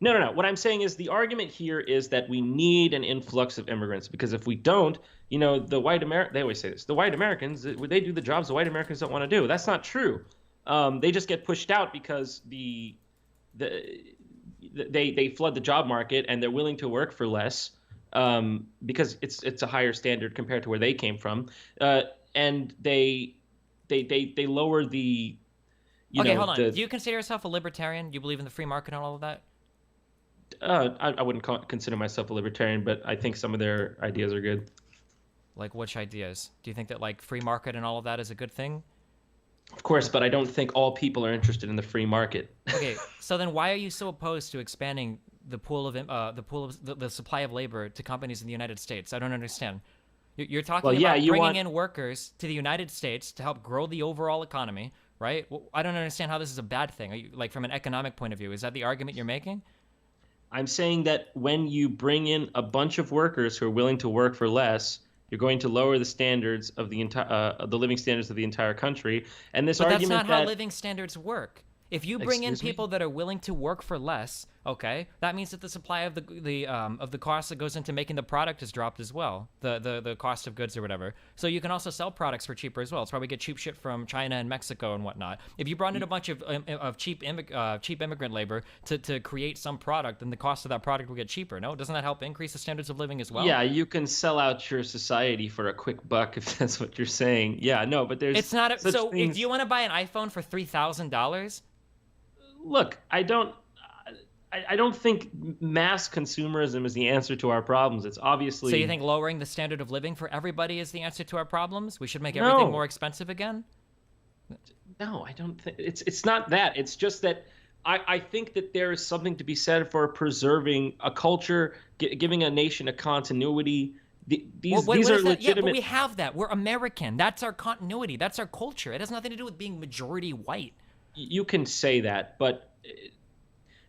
Speaker 1: No. What I'm saying is the argument here is that we need an influx of immigrants because if we don't, they always say this, the white Americans, they do the jobs the white Americans don't want to do. That's not true. They just get pushed out because they flood the job market and they're willing to work for less because it's a higher standard compared to where they came from. And they lower the,
Speaker 2: Okay, hold on. Do you consider yourself a libertarian? Do you believe in the free market and all of that?
Speaker 1: I wouldn't consider myself a libertarian, but I think some of their ideas are good.
Speaker 2: Like which ideas? Do you think that like free market and all of that is a good thing?
Speaker 1: Of course, but I don't think all people are interested in the free market.
Speaker 2: Okay, so then why are you so opposed to expanding the pool of the supply of labor to companies in the United States? I don't understand. You're talking about bringing in workers to the United States to help grow the overall economy, right? Well, I don't understand how this is a bad thing. Are you, like from an economic point of view, is that the argument you're making?
Speaker 1: I'm saying that when you bring in a bunch of workers who are willing to work for less, you're going to lower the standards of the living standards of the entire country. And this argument
Speaker 2: that's not how living standards work. If you bring in people that are willing to work for less, Okay, that means that the supply of the cost that goes into making the product has dropped as well. The cost of goods or whatever. So you can also sell products for cheaper as well. It's why we get cheap shit from China and Mexico and whatnot. If you brought in a bunch of cheap immigrant labor to create some product, then the cost of that product will get cheaper. No, doesn't that help increase the standards of living as well?
Speaker 1: Yeah, you can sell out your society for a quick buck if that's what you're saying. Yeah, no, but there's
Speaker 2: It's not a,
Speaker 1: such
Speaker 2: so.
Speaker 1: things.
Speaker 2: If you want to buy an iPhone for $3,000,
Speaker 1: Look, I don't think mass consumerism is the answer to our problems. It's obviously.
Speaker 2: so you think lowering the standard of living for everybody is the answer to our problems? We should make
Speaker 1: No.
Speaker 2: everything more expensive again?
Speaker 1: No, I don't think it's not that. It's just that I think that there is something to be said for preserving a culture, giving a nation a continuity. These
Speaker 2: What
Speaker 1: are
Speaker 2: is that? Yeah, but
Speaker 1: legitimate.
Speaker 2: we have that. We're American. That's our continuity. That's our culture. It has nothing to do with being majority white.
Speaker 1: You can say that, but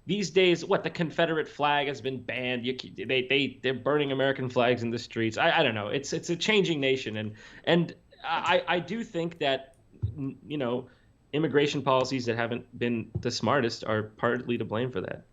Speaker 1: these days, what, the Confederate flag has been banned. They're burning American flags in the streets. I don't know. It's a changing nation, and I do think that immigration policies that haven't been the smartest are partly to blame for that.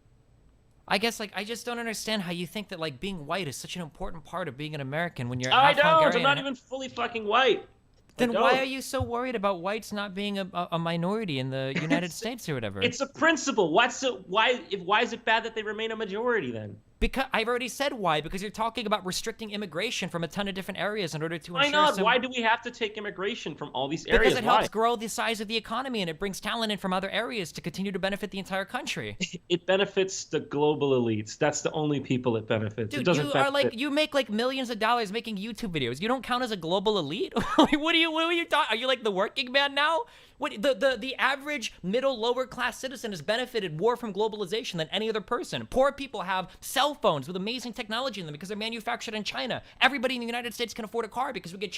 Speaker 2: I guess I just don't understand how you think that being white is such an important part of being an American when you're
Speaker 1: I
Speaker 2: half
Speaker 1: don't.
Speaker 2: Hungarian.
Speaker 1: I'm not even fully fucking white.
Speaker 2: Then
Speaker 1: I
Speaker 2: why
Speaker 1: don't.
Speaker 2: are you so worried about whites not being a minority in the United States or whatever?
Speaker 1: It's a principle. Why is it bad that they remain a majority then?
Speaker 2: Because I've already said why. Because you're talking about restricting immigration from a ton of different areas in order to
Speaker 1: Why
Speaker 2: ensure
Speaker 1: not?
Speaker 2: some...
Speaker 1: Why do we have to take immigration from all these areas?
Speaker 2: Because it helps grow the size of the economy and it brings talent in from other areas to continue to benefit the entire country.
Speaker 1: It benefits the global elites. That's the only people it benefits.
Speaker 2: Dude,
Speaker 1: it doesn't
Speaker 2: you are
Speaker 1: benefit.
Speaker 2: you make millions of dollars making YouTube videos. You don't count as a global elite. What are you talking? Are you like the working man now? What the average middle lower class citizen has benefited more from globalization than any other person. Poor people have cell phones with amazing technology in them because they're manufactured in China. Everybody in the United States can afford a car because we get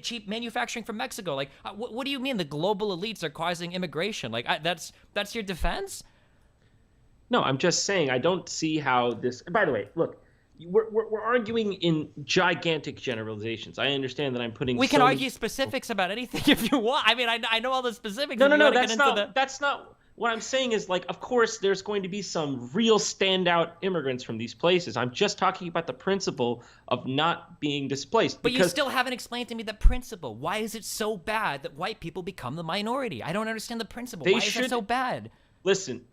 Speaker 2: cheap manufacturing from Mexico. What do you mean the global elites are causing immigration? That's your defense?
Speaker 1: No, I'm just saying I don't see how this. By the way, look, we're arguing in gigantic generalizations. I understand that I'm putting.
Speaker 2: We can
Speaker 1: so
Speaker 2: argue specifics about anything if you want. I mean, I know all the specifics.
Speaker 1: No,
Speaker 2: if you
Speaker 1: no,
Speaker 2: wanna
Speaker 1: that's
Speaker 2: get into
Speaker 1: not. That's not. What I'm saying is, of course, there's going to be some real standout immigrants from these places. I'm just talking about the principle of not being displaced.
Speaker 2: But you still haven't explained to me the principle. Why is it so bad that white people become the minority? I don't understand the principle. Why is that so bad?
Speaker 1: Listen.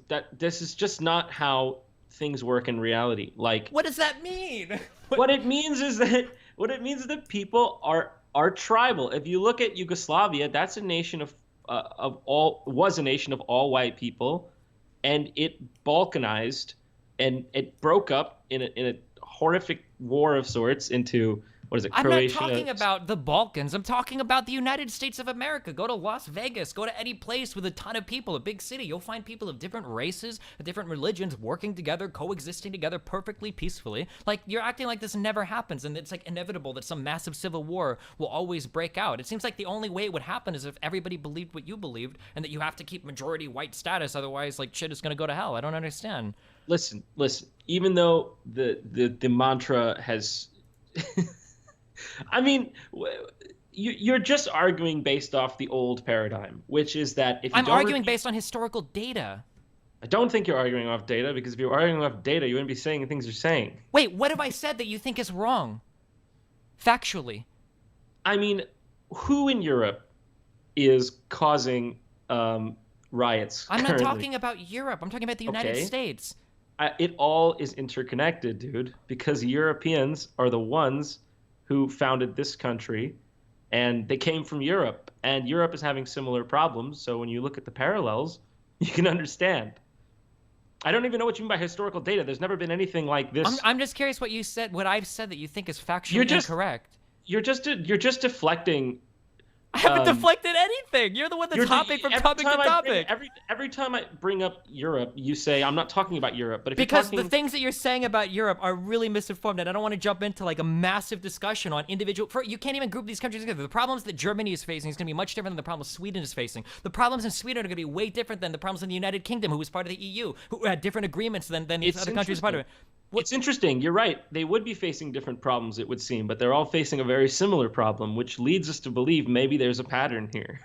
Speaker 1: That this is just not how things work in reality.
Speaker 2: What does that mean?
Speaker 1: What it means is that people are tribal. If you look at Yugoslavia, that's a nation of a nation of all white people, and it balkanized and it broke up in a horrific war of sorts into
Speaker 2: I'm
Speaker 1: Croatia.
Speaker 2: not talking about the Balkans. I'm talking about the United States of America. Go to Las Vegas. Go to any place with a ton of people, a big city. You'll find people of different races, different religions working together, coexisting together perfectly peacefully. You're acting like this never happens, and it's inevitable that some massive civil war will always break out. It seems like the only way it would happen is if everybody believed what you believed, and that you have to keep majority white status, otherwise shit is gonna go to hell. I don't understand.
Speaker 1: Listen. Even though the mantra has. I mean, you're just arguing based off the old paradigm, which is that if you
Speaker 2: I'm arguing based on historical data.
Speaker 1: I don't think you're arguing off data, because if you're arguing off data, you wouldn't be saying the things you're saying.
Speaker 2: Wait, what have I said that you think is wrong? Factually.
Speaker 1: I mean, who in Europe is causing riots
Speaker 2: I'm
Speaker 1: currently?
Speaker 2: not talking about Europe. I'm talking about the United States.
Speaker 1: It all is interconnected, dude, because Europeans are the ones who founded this country, and they came from Europe, and Europe is having similar problems. So when you look at the parallels, you can understand. I don't even know what you mean by historical data. There's never been anything like this.
Speaker 2: I'm just curious what I've said that you think is factually incorrect.
Speaker 1: You're just deflecting.
Speaker 2: I haven't deflected anything. You're the one that's hopping from topic to topic.
Speaker 1: Every time I bring up Europe, you say I'm not talking about Europe. But
Speaker 2: because the things that you're saying about Europe are really misinformed, and I don't want to jump into a massive discussion on individual. You can't even group these countries together. The problems that Germany is facing is going to be much different than the problems Sweden is facing. The problems in Sweden are going to be way different than the problems in the United Kingdom, who was part of the EU, who had different agreements than these other countries part of it.
Speaker 1: It's interesting. You're right. They would be facing different problems, it would seem, but they're all facing a very similar problem, which leads us to believe maybe there's a pattern here.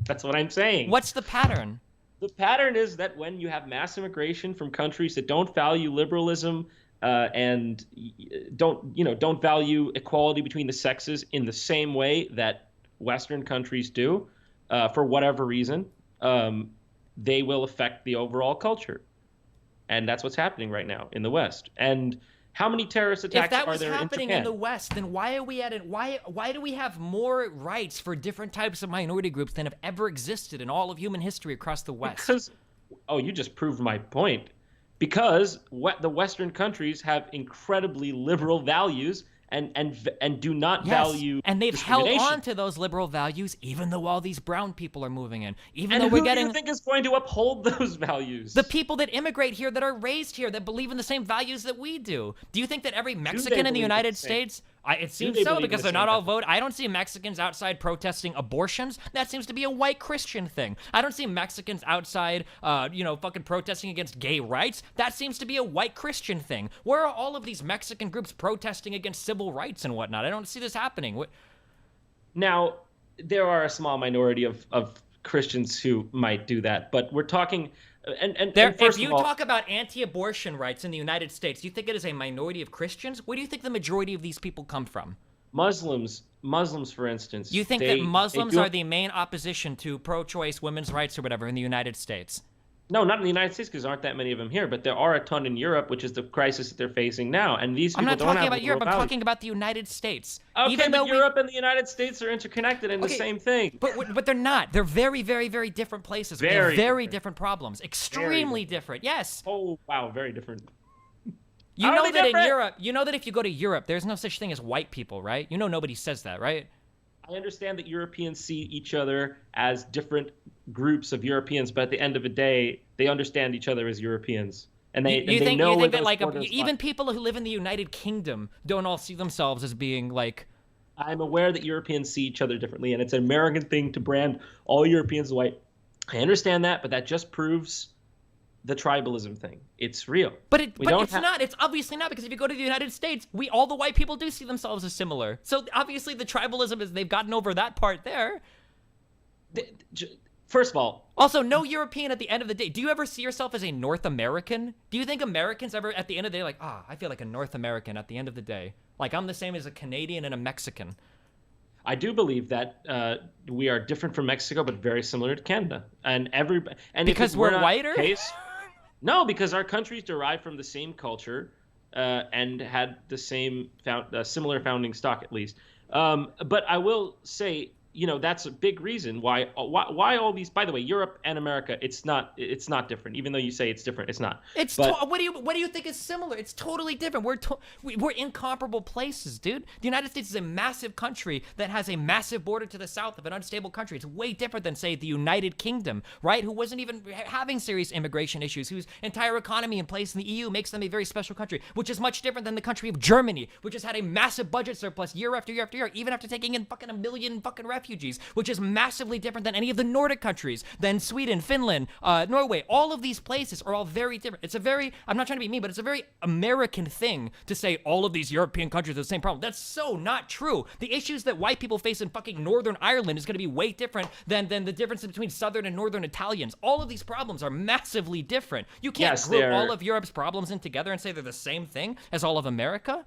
Speaker 1: That's what I'm saying.
Speaker 2: What's the pattern?
Speaker 1: The pattern is that when you have mass immigration from countries that don't value liberalism and don't value equality between the sexes in the same way that Western countries do, for whatever reason, they will affect the overall culture. And that's what's happening right now in the West. And how many terrorist
Speaker 2: If
Speaker 1: attacks
Speaker 2: that
Speaker 1: are
Speaker 2: was
Speaker 1: there in
Speaker 2: happening
Speaker 1: Japan?
Speaker 2: in the West, then why are we at it? Why do we have more rights for different types of minority groups than have ever existed in all of human history across the West?
Speaker 1: Because, oh, you just proved my point. Because the Western countries have incredibly liberal values and do not
Speaker 2: Yes,
Speaker 1: value
Speaker 2: and they've held
Speaker 1: discrimination.
Speaker 2: on to those liberal values even though all these brown people are moving in. Even
Speaker 1: And
Speaker 2: though we're
Speaker 1: who do you
Speaker 2: getting
Speaker 1: think is going to uphold those values?
Speaker 2: the people that immigrate here, that are raised here, that believe in the same values that we do. Do you think that every
Speaker 1: Do they
Speaker 2: Mexican in the
Speaker 1: believe in
Speaker 2: United
Speaker 1: the same?
Speaker 2: States, it
Speaker 1: Do
Speaker 2: seems
Speaker 1: they
Speaker 2: so
Speaker 1: believe in
Speaker 2: because
Speaker 1: the
Speaker 2: they're not
Speaker 1: same
Speaker 2: all
Speaker 1: values?
Speaker 2: vote. I don't see Mexicans outside protesting abortions. That seems to be a white Christian thing. I don't see Mexicans outside, fucking protesting against gay rights. That seems to be a white Christian thing. Where are all of these Mexican groups protesting against civil rights and whatnot? I don't see this happening.
Speaker 1: Now, there are a small minority of Christians who might do that, but we're talking. And first
Speaker 2: If you
Speaker 1: of all,
Speaker 2: talk about anti-abortion rights in the United States, do you think it is a minority of Christians? Where do you think the majority of these people come from?
Speaker 1: Muslims, for instance,
Speaker 2: You think that
Speaker 1: they
Speaker 2: Muslims
Speaker 1: do.
Speaker 2: are the main opposition to pro-choice women's rights or whatever in the United States?
Speaker 1: No, not in the United States because there aren't that many of them here, but there are a ton in Europe, which is the crisis that they're facing now. And these
Speaker 2: I'm
Speaker 1: people
Speaker 2: not
Speaker 1: don't
Speaker 2: talking
Speaker 1: have
Speaker 2: about
Speaker 1: liberal
Speaker 2: Europe. I'm
Speaker 1: values.
Speaker 2: talking about the United States.
Speaker 1: Okay,
Speaker 2: Even though
Speaker 1: but Europe and the United States are interconnected in the
Speaker 2: Okay,
Speaker 1: same thing.
Speaker 2: but they're not. They're very, very, very different places. They have
Speaker 1: Very
Speaker 2: very
Speaker 1: different.
Speaker 2: different problems. Extremely different. Yes.
Speaker 1: Oh, wow, very different.
Speaker 2: You
Speaker 1: How are
Speaker 2: know
Speaker 1: they
Speaker 2: that in
Speaker 1: different?
Speaker 2: Europe, you know that if you go to Europe, there's no such thing as white people, right? You know nobody says that, right?
Speaker 1: I understand that Europeans see each other as different groups of Europeans, but at the end of the day, they understand each other as Europeans, and they
Speaker 2: You think
Speaker 1: know where
Speaker 2: that
Speaker 1: those
Speaker 2: like
Speaker 1: borders
Speaker 2: even
Speaker 1: lie.
Speaker 2: people who live in the United Kingdom don't all see themselves as being like
Speaker 1: I'm aware that Europeans see each other differently, and it's an American thing to brand all Europeans white. I understand that, but that just proves the tribalism thing. It's real.
Speaker 2: But
Speaker 1: We don't
Speaker 2: it's
Speaker 1: have-
Speaker 2: not. It's obviously not, because if you go to the United States, all the white people do see themselves as similar. So obviously the tribalism is they've gotten over that part there.
Speaker 1: First of all,
Speaker 2: Also, no European at the end of the day. Do you ever see yourself as a North American? Do you think Americans ever at the end of the day like, I feel like a North American at the end of the day? Like I'm the same as a Canadian and a Mexican.
Speaker 1: I do believe that we are different from Mexico, but very similar to Canada. And
Speaker 2: Because
Speaker 1: if
Speaker 2: we're
Speaker 1: not
Speaker 2: whiter?
Speaker 1: the case, no, because our countries derive from the same culture and had the same similar founding stock at least. But I will say, that's a big reason why all these. By the way, Europe and America, it's not different. Even though you say it's different, it's not.
Speaker 2: It's
Speaker 1: But
Speaker 2: what do you think is similar? It's totally different. We're incomparable places, dude. The United States is a massive country that has a massive border to the south of an unstable country. It's way different than, say, the United Kingdom, right? Who wasn't even having serious immigration issues, whose entire economy in place in the EU makes them a very special country, which is much different than the country of Germany, which has had a massive budget surplus year after year after year, even after taking in fucking 1 million fucking refugees, which is massively different than any of the Nordic countries, than Sweden, Finland, Norway. All of these places are all very different. It's a very, I'm not trying to be mean, but it's a very American thing to say all of these European countries have the same problem. That's so not true. The issues that white people face in fucking Northern Ireland is going to be way different than the difference between Southern and Northern Italians. All of these problems are massively different. You can't
Speaker 1: Yes,
Speaker 2: group
Speaker 1: they're-
Speaker 2: all of Europe's problems in together and say they're the same thing as all of America.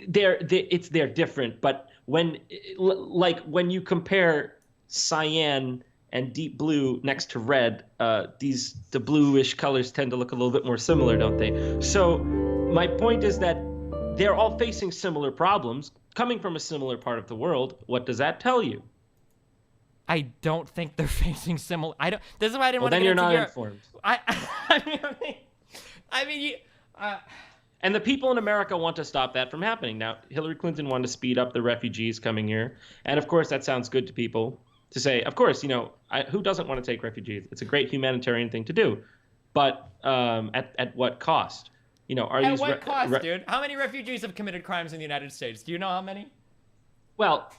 Speaker 1: they're different, but when you compare cyan and deep blue next to red, the bluish colors tend to look a little bit more similar, don't they? So my point is that they're all facing similar problems, coming from a similar part of the world. What does that tell you?
Speaker 2: I don't think they're facing similar. I don't. This is why I didn't
Speaker 1: Well,
Speaker 2: want to
Speaker 1: then
Speaker 2: get
Speaker 1: you're
Speaker 2: into
Speaker 1: not
Speaker 2: Europe.
Speaker 1: informed.
Speaker 2: I mean,
Speaker 1: And the people in America want to stop that from happening. Now, Hillary Clinton wanted to speed up the refugees coming here. And of course, that sounds good to people to say, of course, who doesn't want to take refugees? It's a great humanitarian thing to do. But at what cost? Are
Speaker 2: at
Speaker 1: these
Speaker 2: what cost, dude? How many refugees have committed crimes in the United States? Do you know how many?
Speaker 1: Well,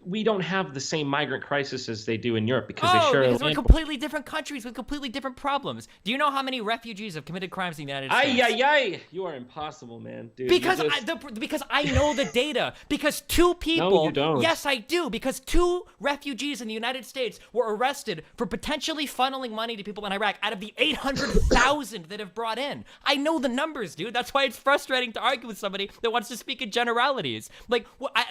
Speaker 1: we don't have the same migrant crisis as they do in Europe because they
Speaker 2: Oh,
Speaker 1: share a
Speaker 2: because we're
Speaker 1: land.
Speaker 2: completely different countries with completely different problems. Do you know how many refugees have committed crimes in the United
Speaker 1: Ay,
Speaker 2: States?
Speaker 1: ay, ay! You are impossible, man, dude. You
Speaker 2: Because
Speaker 1: just
Speaker 2: because I know the data. Because two
Speaker 1: no, you
Speaker 2: people,
Speaker 1: don't.
Speaker 2: yes, I do. Because two refugees in the United States were arrested for potentially funneling money to people in Iraq out of the 800,000 that have brought in. I know the numbers, dude. That's why it's frustrating to argue with somebody that wants to speak in generalities. Like,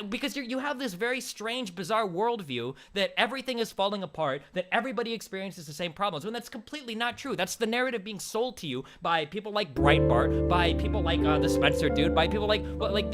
Speaker 2: because you have this very strange, bizarre worldview that everything is falling apart, that everybody experiences the same problems, when that's completely not true. That's the narrative being sold to you by people like Breitbart, by people like the Spencer dude, by people like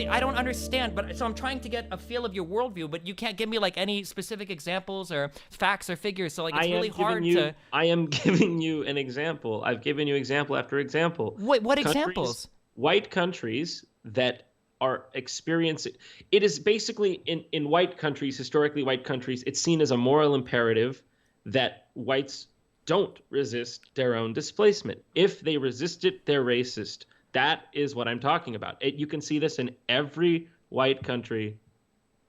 Speaker 2: I don't understand. But so I'm trying to get a feel of your worldview, but you can't give me like any specific examples or facts or figures. So like it's really hard to.
Speaker 1: I am giving you an example. I've given you example after example.
Speaker 2: What
Speaker 1: Countries,
Speaker 2: examples?
Speaker 1: white countries that are experiencing it is basically in white countries, historically white countries, it's seen as a moral imperative that whites don't resist their own displacement. If they resist it, they're racist. That is what I'm talking about. You can see this in every white country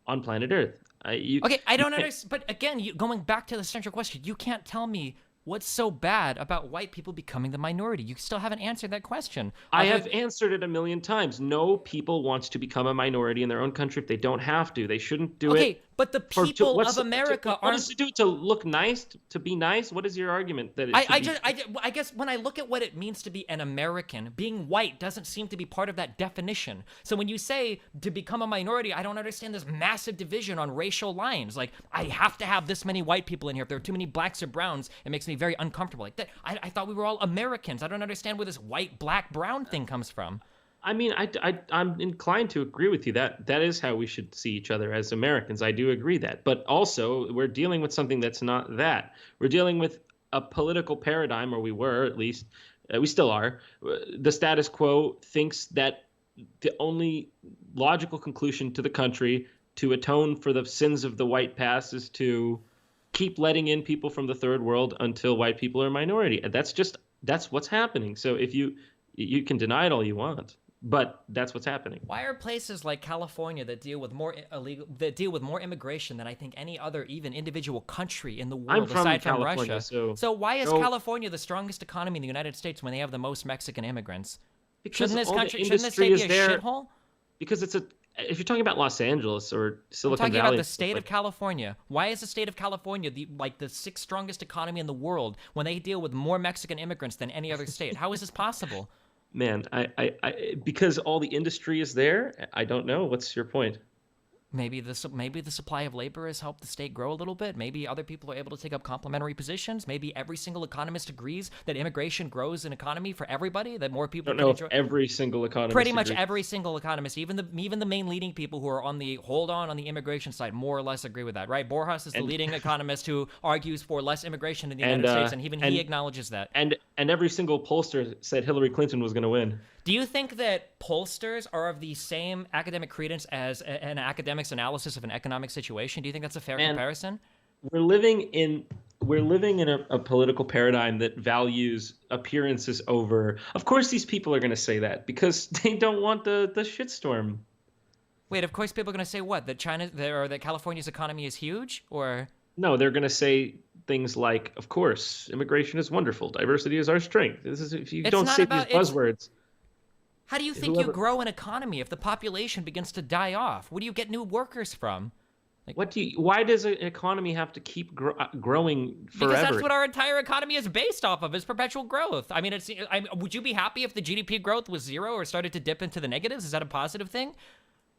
Speaker 1: on planet Earth.
Speaker 2: Okay, I don't understand. But again, going back to the central question, you can't tell me what's so bad about white people becoming the minority. You still haven't answered that question.
Speaker 1: I have answered it a million times. No people wants to become a minority in their own country if they don't have to. They shouldn't do it.
Speaker 2: Okay, but the people of America
Speaker 1: what
Speaker 2: aren't.
Speaker 1: does it do to look nice, to be nice? What is your argument that it should be?
Speaker 2: I guess when I look at what it means to be an American, being white doesn't seem to be part of that definition. So when you say to become a minority, I don't understand this massive division on racial lines. Like, I have to have this many white people in here. If there are too many blacks or browns, it makes me very uncomfortable. Like that, I thought we were all Americans. I don't understand where this white, black, brown thing comes from.
Speaker 1: I mean, I'm inclined to agree with you. That is how we should see each other as Americans. I do agree that. But also, we're dealing with something that's not that. We're dealing with a political paradigm, or we were at least, we still are. The status quo thinks that the only logical conclusion to the country to atone for the sins of the white past is to keep letting in people from the third world until white people are a minority. And that's what's happening. So if you can deny it all you want, but that's what's happening.
Speaker 2: Why are places like California that deal with more immigration than I think any other even individual country in the world aside from Russia? So why is California the strongest economy in the United States when they have the most Mexican immigrants?
Speaker 1: Because
Speaker 2: shouldn't this state be a shithole?
Speaker 1: Because if you're talking about Los Angeles or Silicon
Speaker 2: Valley, I'm talking
Speaker 1: about
Speaker 2: the state of California. Why is the state of California the sixth strongest economy in the world when they deal with more Mexican immigrants than any other state? How is this possible?
Speaker 1: Man, because all the industry is there. I don't know. What's your point?
Speaker 2: Maybe the supply of labor has helped the state grow a little bit. Maybe other people are able to take up complementary positions. Maybe every single economist agrees that immigration grows an economy for everybody. That more people.
Speaker 1: I don't know if every single economist.
Speaker 2: Pretty much every single economist, even the main leading people who are on the immigration side, more or less agree with that, right? Borjas is the leading economist who argues for less immigration in the United States, and even he acknowledges that.
Speaker 1: And every single pollster said Hillary Clinton was going to win.
Speaker 2: Do you think that pollsters are of the same academic credence as an academic's analysis of an economic situation? Do you think that's a fair comparison?
Speaker 1: We're living in a political paradigm that values appearances over. Of course, these people are going to say that because they don't want the shitstorm.
Speaker 2: Wait, of course, people are going to say what? That that California's economy is huge, or
Speaker 1: no? They're going to say things like, "Of course, immigration is wonderful. Diversity is our strength." This is if you don't say these buzzwords.
Speaker 2: How do you think you grow an economy if the population begins to die off? Where do you get new workers from?
Speaker 1: Why does an economy have to keep growing forever?
Speaker 2: Because that's what our entire economy is based off of, is perpetual growth. I mean, would you be happy if the GDP growth was zero or started to dip into the negatives? Is that a positive thing?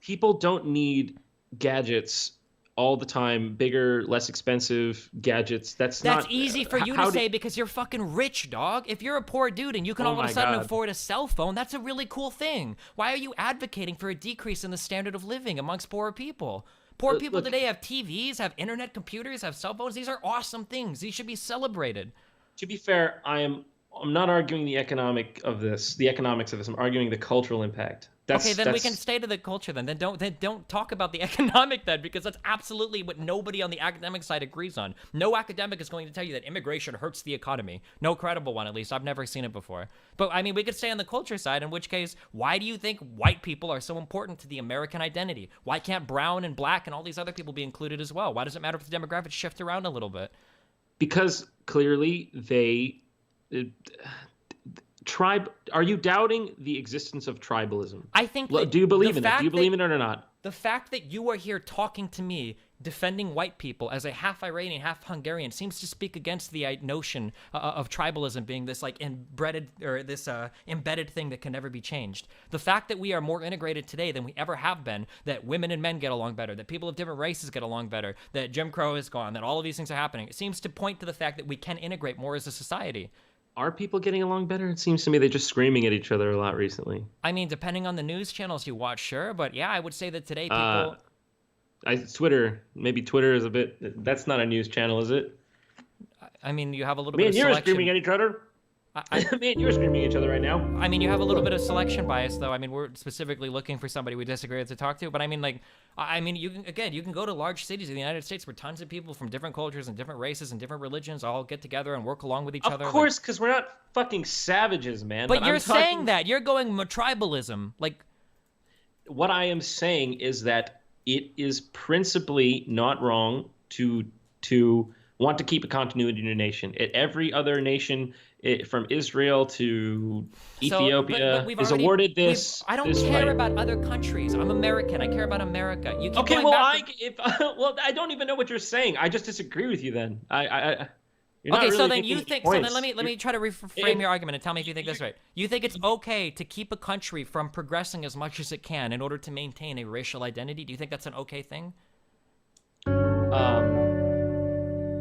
Speaker 1: People don't need gadgets all the time, bigger, less expensive gadgets. That's
Speaker 2: easy for you to say because you're fucking rich, dog. If you're a poor dude and you can all of a sudden afford a cell phone, that's a really cool thing. Why are you advocating for a decrease in the standard of living amongst poor people? Poor people today have TVs, have internet computers, have cell phones. These are awesome things. These should be celebrated.
Speaker 1: To be fair, I'm not arguing the economics of this. I'm arguing the cultural impact.
Speaker 2: Okay, then we can
Speaker 1: That's
Speaker 2: stay to the culture then. Then don't talk about the economic then, because that's absolutely what nobody on the academic side agrees on. No academic is going to tell you that immigration hurts the economy. No credible one, at least. I've never seen it before. But I mean, we could stay on the culture side, in which case, why do you think white people are so important to the American identity? Why can't brown and black and all these other people be included as well? Why does it matter if the demographics shift around a little bit?
Speaker 1: because clearly they tribe. Are you doubting the existence of tribalism?
Speaker 2: I think that
Speaker 1: Do you believe in it?
Speaker 2: fact
Speaker 1: Do you believe
Speaker 2: that
Speaker 1: in it or not?
Speaker 2: the fact that you are here talking to me, defending white people as a half Iranian, half Hungarian, seems to speak against the notion of tribalism being this like inbred or this embedded thing that can never be changed. The fact that we are more integrated today than we ever have been, that women and men get along better, that people of different races get along better, that Jim Crow is gone, that all of these things are happening, it seems to point to the fact that we can integrate more as a society.
Speaker 1: Are people getting along better? It seems to me they're just screaming at each other a lot recently.
Speaker 2: I mean, depending on the news channels you watch, sure, but yeah, I would say that today people.
Speaker 1: Twitter, maybe Twitter is a bit. That's not a news channel, is it?
Speaker 2: I mean, you have a little
Speaker 1: Me
Speaker 2: bit
Speaker 1: and
Speaker 2: of
Speaker 1: you are
Speaker 2: selection.
Speaker 1: screaming at each other. Me and you are screaming at each other right now.
Speaker 2: I mean, you have a little bit of selection bias, though. I mean, we're specifically looking for somebody we disagree with to talk to. But I mean, like, you can go to large cities in the United States where tons of people from different cultures and different races and different religions all get together and work along with each other.
Speaker 1: Of course, because we're not fucking savages, man.
Speaker 2: But you're
Speaker 1: I'm talking-
Speaker 2: saying that you're going tribalism, like.
Speaker 1: What I am saying is that it is principally not wrong to want to keep a continuity in a nation. Every other nation, from Israel to Ethiopia,
Speaker 2: but we've
Speaker 1: is
Speaker 2: already-
Speaker 1: awarded this.
Speaker 2: I don't
Speaker 1: this
Speaker 2: care
Speaker 1: right.
Speaker 2: about other countries. I'm American. I care about America. You keep
Speaker 1: Okay,
Speaker 2: going
Speaker 1: well,
Speaker 2: back
Speaker 1: well, I don't even know what you're saying. I just disagree with you. Then you're not
Speaker 2: Okay, so
Speaker 1: really
Speaker 2: then
Speaker 1: making
Speaker 2: you
Speaker 1: any
Speaker 2: think. So
Speaker 1: points.
Speaker 2: then let me try to reframe your argument and tell me if you think this right. You think it's okay to keep a country from progressing as much as it can in order to maintain a racial identity? Do you think that's an okay thing?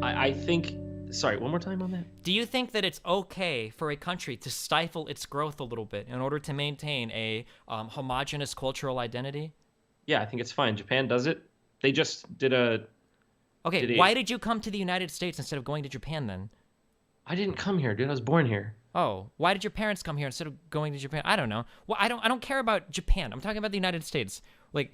Speaker 1: I think. Sorry, one more time on that.
Speaker 2: Do you think that it's okay for a country to stifle its growth a little bit in order to maintain a homogenous cultural identity?
Speaker 1: Yeah, I think it's fine. Japan does it. They just did a.
Speaker 2: Okay, why did you come to the United States instead of going to Japan then?
Speaker 1: I didn't come here, dude. I was born here.
Speaker 2: Oh, why did your parents come here instead of going to Japan? I don't know. Well, I don't care about Japan. I'm talking about the United States. Like,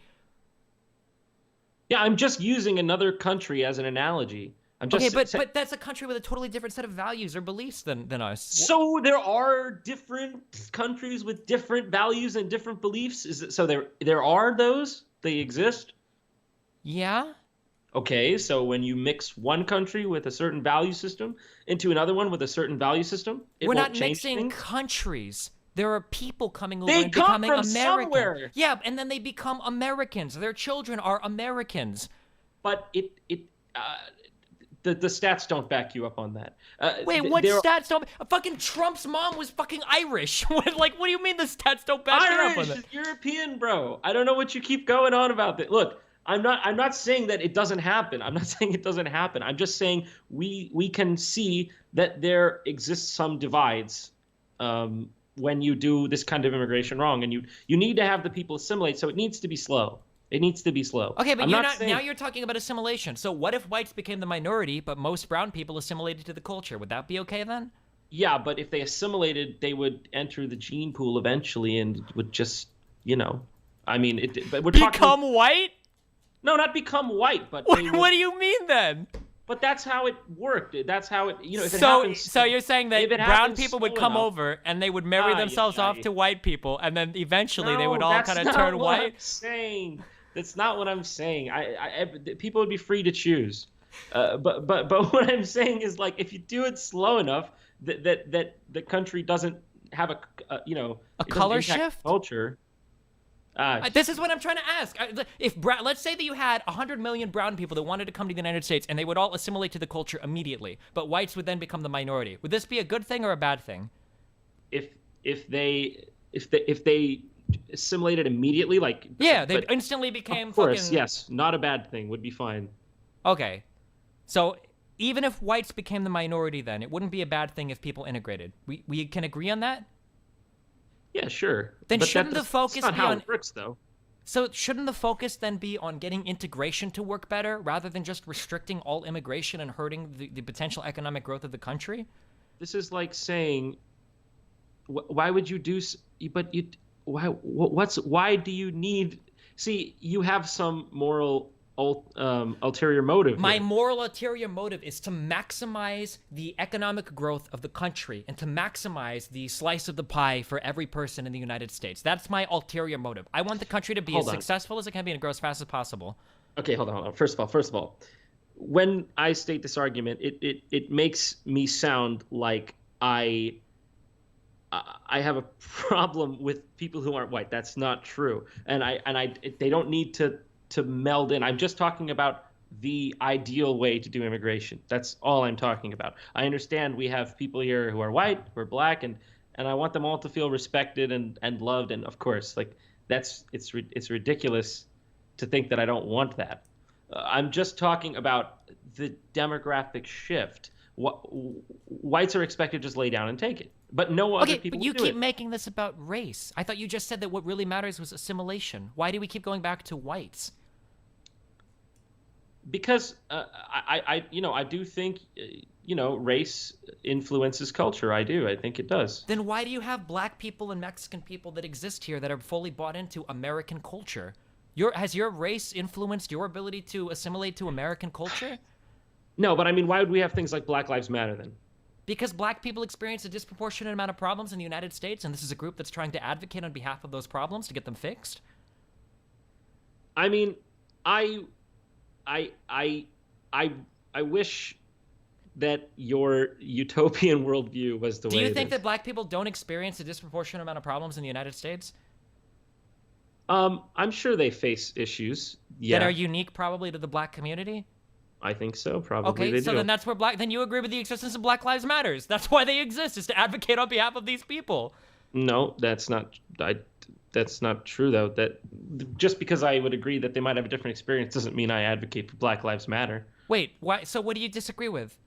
Speaker 1: yeah, I'm just using another country as an analogy. I'm just
Speaker 2: okay, but that's a country with a totally different set of values or beliefs than us.
Speaker 1: So there are different countries with different values and different beliefs. So there are those? They exist?
Speaker 2: Yeah.
Speaker 1: Okay, so when you mix one country with a certain value system into another one with a certain value system,
Speaker 2: We're not
Speaker 1: won't change
Speaker 2: mixing
Speaker 1: things?
Speaker 2: countries. There are people coming over
Speaker 1: They
Speaker 2: and
Speaker 1: come
Speaker 2: becoming
Speaker 1: from
Speaker 2: American.
Speaker 1: somewhere.
Speaker 2: Yeah, and then they become Americans. Their children are Americans.
Speaker 1: But the stats don't back you up on that.
Speaker 2: Wait, what stats don't? Fucking Trump's mom was fucking Irish. What do you mean the stats don't back her up on
Speaker 1: Irish
Speaker 2: that?
Speaker 1: is European, bro. I don't know what you keep going on about that. Look, I'm not saying that it doesn't happen. I'm not saying it doesn't happen. I'm just saying we can see that there exists some divides when you do this kind of immigration wrong, and you need to have the people assimilate. So it needs to be slow. It needs to be slow.
Speaker 2: Okay, but
Speaker 1: I'm
Speaker 2: you're
Speaker 1: not saying,
Speaker 2: now you're talking about assimilation. So what if whites became the minority, but most brown people assimilated to the culture? Would that be okay then?
Speaker 1: yeah, but if they assimilated, they would enter the gene pool eventually and would just, I mean, but we're talking.
Speaker 2: Become white?
Speaker 1: No, not become white, but
Speaker 2: What,
Speaker 1: they would,
Speaker 2: what do you mean then?
Speaker 1: But that's how it worked. That's how it. If it
Speaker 2: So,
Speaker 1: happens,
Speaker 2: so you're saying that
Speaker 1: if it
Speaker 2: brown
Speaker 1: happens
Speaker 2: people would
Speaker 1: slow
Speaker 2: come
Speaker 1: enough-
Speaker 2: over and they would marry themselves off to white people, and then eventually they would all
Speaker 1: that's
Speaker 2: kind of
Speaker 1: not
Speaker 2: turn
Speaker 1: what I'm
Speaker 2: white?
Speaker 1: saying. That's not what I'm saying. People would be free to choose. But what I'm saying is, like, if you do it slow enough, that the country doesn't have a
Speaker 2: A
Speaker 1: it doesn't
Speaker 2: color
Speaker 1: impact
Speaker 2: shift?
Speaker 1: culture.
Speaker 2: This is what I'm trying to ask. Let's say that you had 100 million brown people that wanted to come to the United States, and they would all assimilate to the culture immediately, but whites would then become the minority. Would this be a good thing or a bad thing?
Speaker 1: If they assimilated immediately, like
Speaker 2: Yeah, they
Speaker 1: but
Speaker 2: instantly became
Speaker 1: of course,
Speaker 2: fucking.
Speaker 1: yes, not a bad thing. Would be fine.
Speaker 2: Okay, so even if whites became the minority, then it wouldn't be a bad thing if people integrated. We can agree on that.
Speaker 1: Yeah, sure.
Speaker 2: Then
Speaker 1: But
Speaker 2: shouldn't the
Speaker 1: that's
Speaker 2: focus
Speaker 1: not
Speaker 2: be
Speaker 1: how
Speaker 2: on?
Speaker 1: it works, though?
Speaker 2: So shouldn't the focus then be on getting integration to work better rather than just restricting all immigration and hurting the potential economic growth of the country?
Speaker 1: This is like saying, why would you do? But why do you need? See, you have some moral ulterior motive
Speaker 2: My
Speaker 1: here.
Speaker 2: moral ulterior motive is to maximize the economic growth of the country and to maximize the slice of the pie for every person in the United States. That's my ulterior motive. I want the country to be as
Speaker 1: Hold on.
Speaker 2: successful as it can be and grow as fast as possible.
Speaker 1: Okay, hold on. First of all, when I state this argument, it makes me sound like I have a problem with people who aren't white. That's not true, and they don't need to meld in. I'm just talking about the ideal way to do immigration. That's all I'm talking about. I understand we have people here who are white, who are black, and I want them all to feel respected and loved. And of course, like it's ridiculous to think that I don't want that. I'm just talking about the demographic shift. Whites are expected to just lay down and take it, but no other
Speaker 2: Okay,
Speaker 1: people
Speaker 2: but you
Speaker 1: will do
Speaker 2: keep
Speaker 1: it.
Speaker 2: making this about race. I thought you just said that what really matters was assimilation. Why do we keep going back to whites?
Speaker 1: Because I do think race influences culture. I do. I think it does.
Speaker 2: Then why do you have black people and Mexican people that exist here that are fully bought into American culture? Has your race influenced your ability to assimilate to American culture?
Speaker 1: No, but I mean, why would we have things like Black Lives Matter then?
Speaker 2: Because black people experience a disproportionate amount of problems in the United States, and this is a group that's trying to advocate on behalf of those problems to get them fixed?
Speaker 1: I mean, I I I I I wish that your utopian worldview was the
Speaker 2: Do
Speaker 1: way
Speaker 2: you
Speaker 1: it
Speaker 2: think
Speaker 1: is.
Speaker 2: that black people don't experience a disproportionate amount of problems in the United States
Speaker 1: I'm sure they face issues.
Speaker 2: that are
Speaker 1: Yeah,
Speaker 2: unique probably to the black community?
Speaker 1: I think so. Probably
Speaker 2: Okay,
Speaker 1: they
Speaker 2: so
Speaker 1: do.
Speaker 2: then that's where then you agree with the existence of Black Lives Matters. That's why they exist, is to advocate on behalf of these people.
Speaker 1: No, that's not. That's not true though. That just because I would agree that they might have a different experience doesn't mean I advocate for Black Lives Matter.
Speaker 2: Wait, why? So what do you disagree with?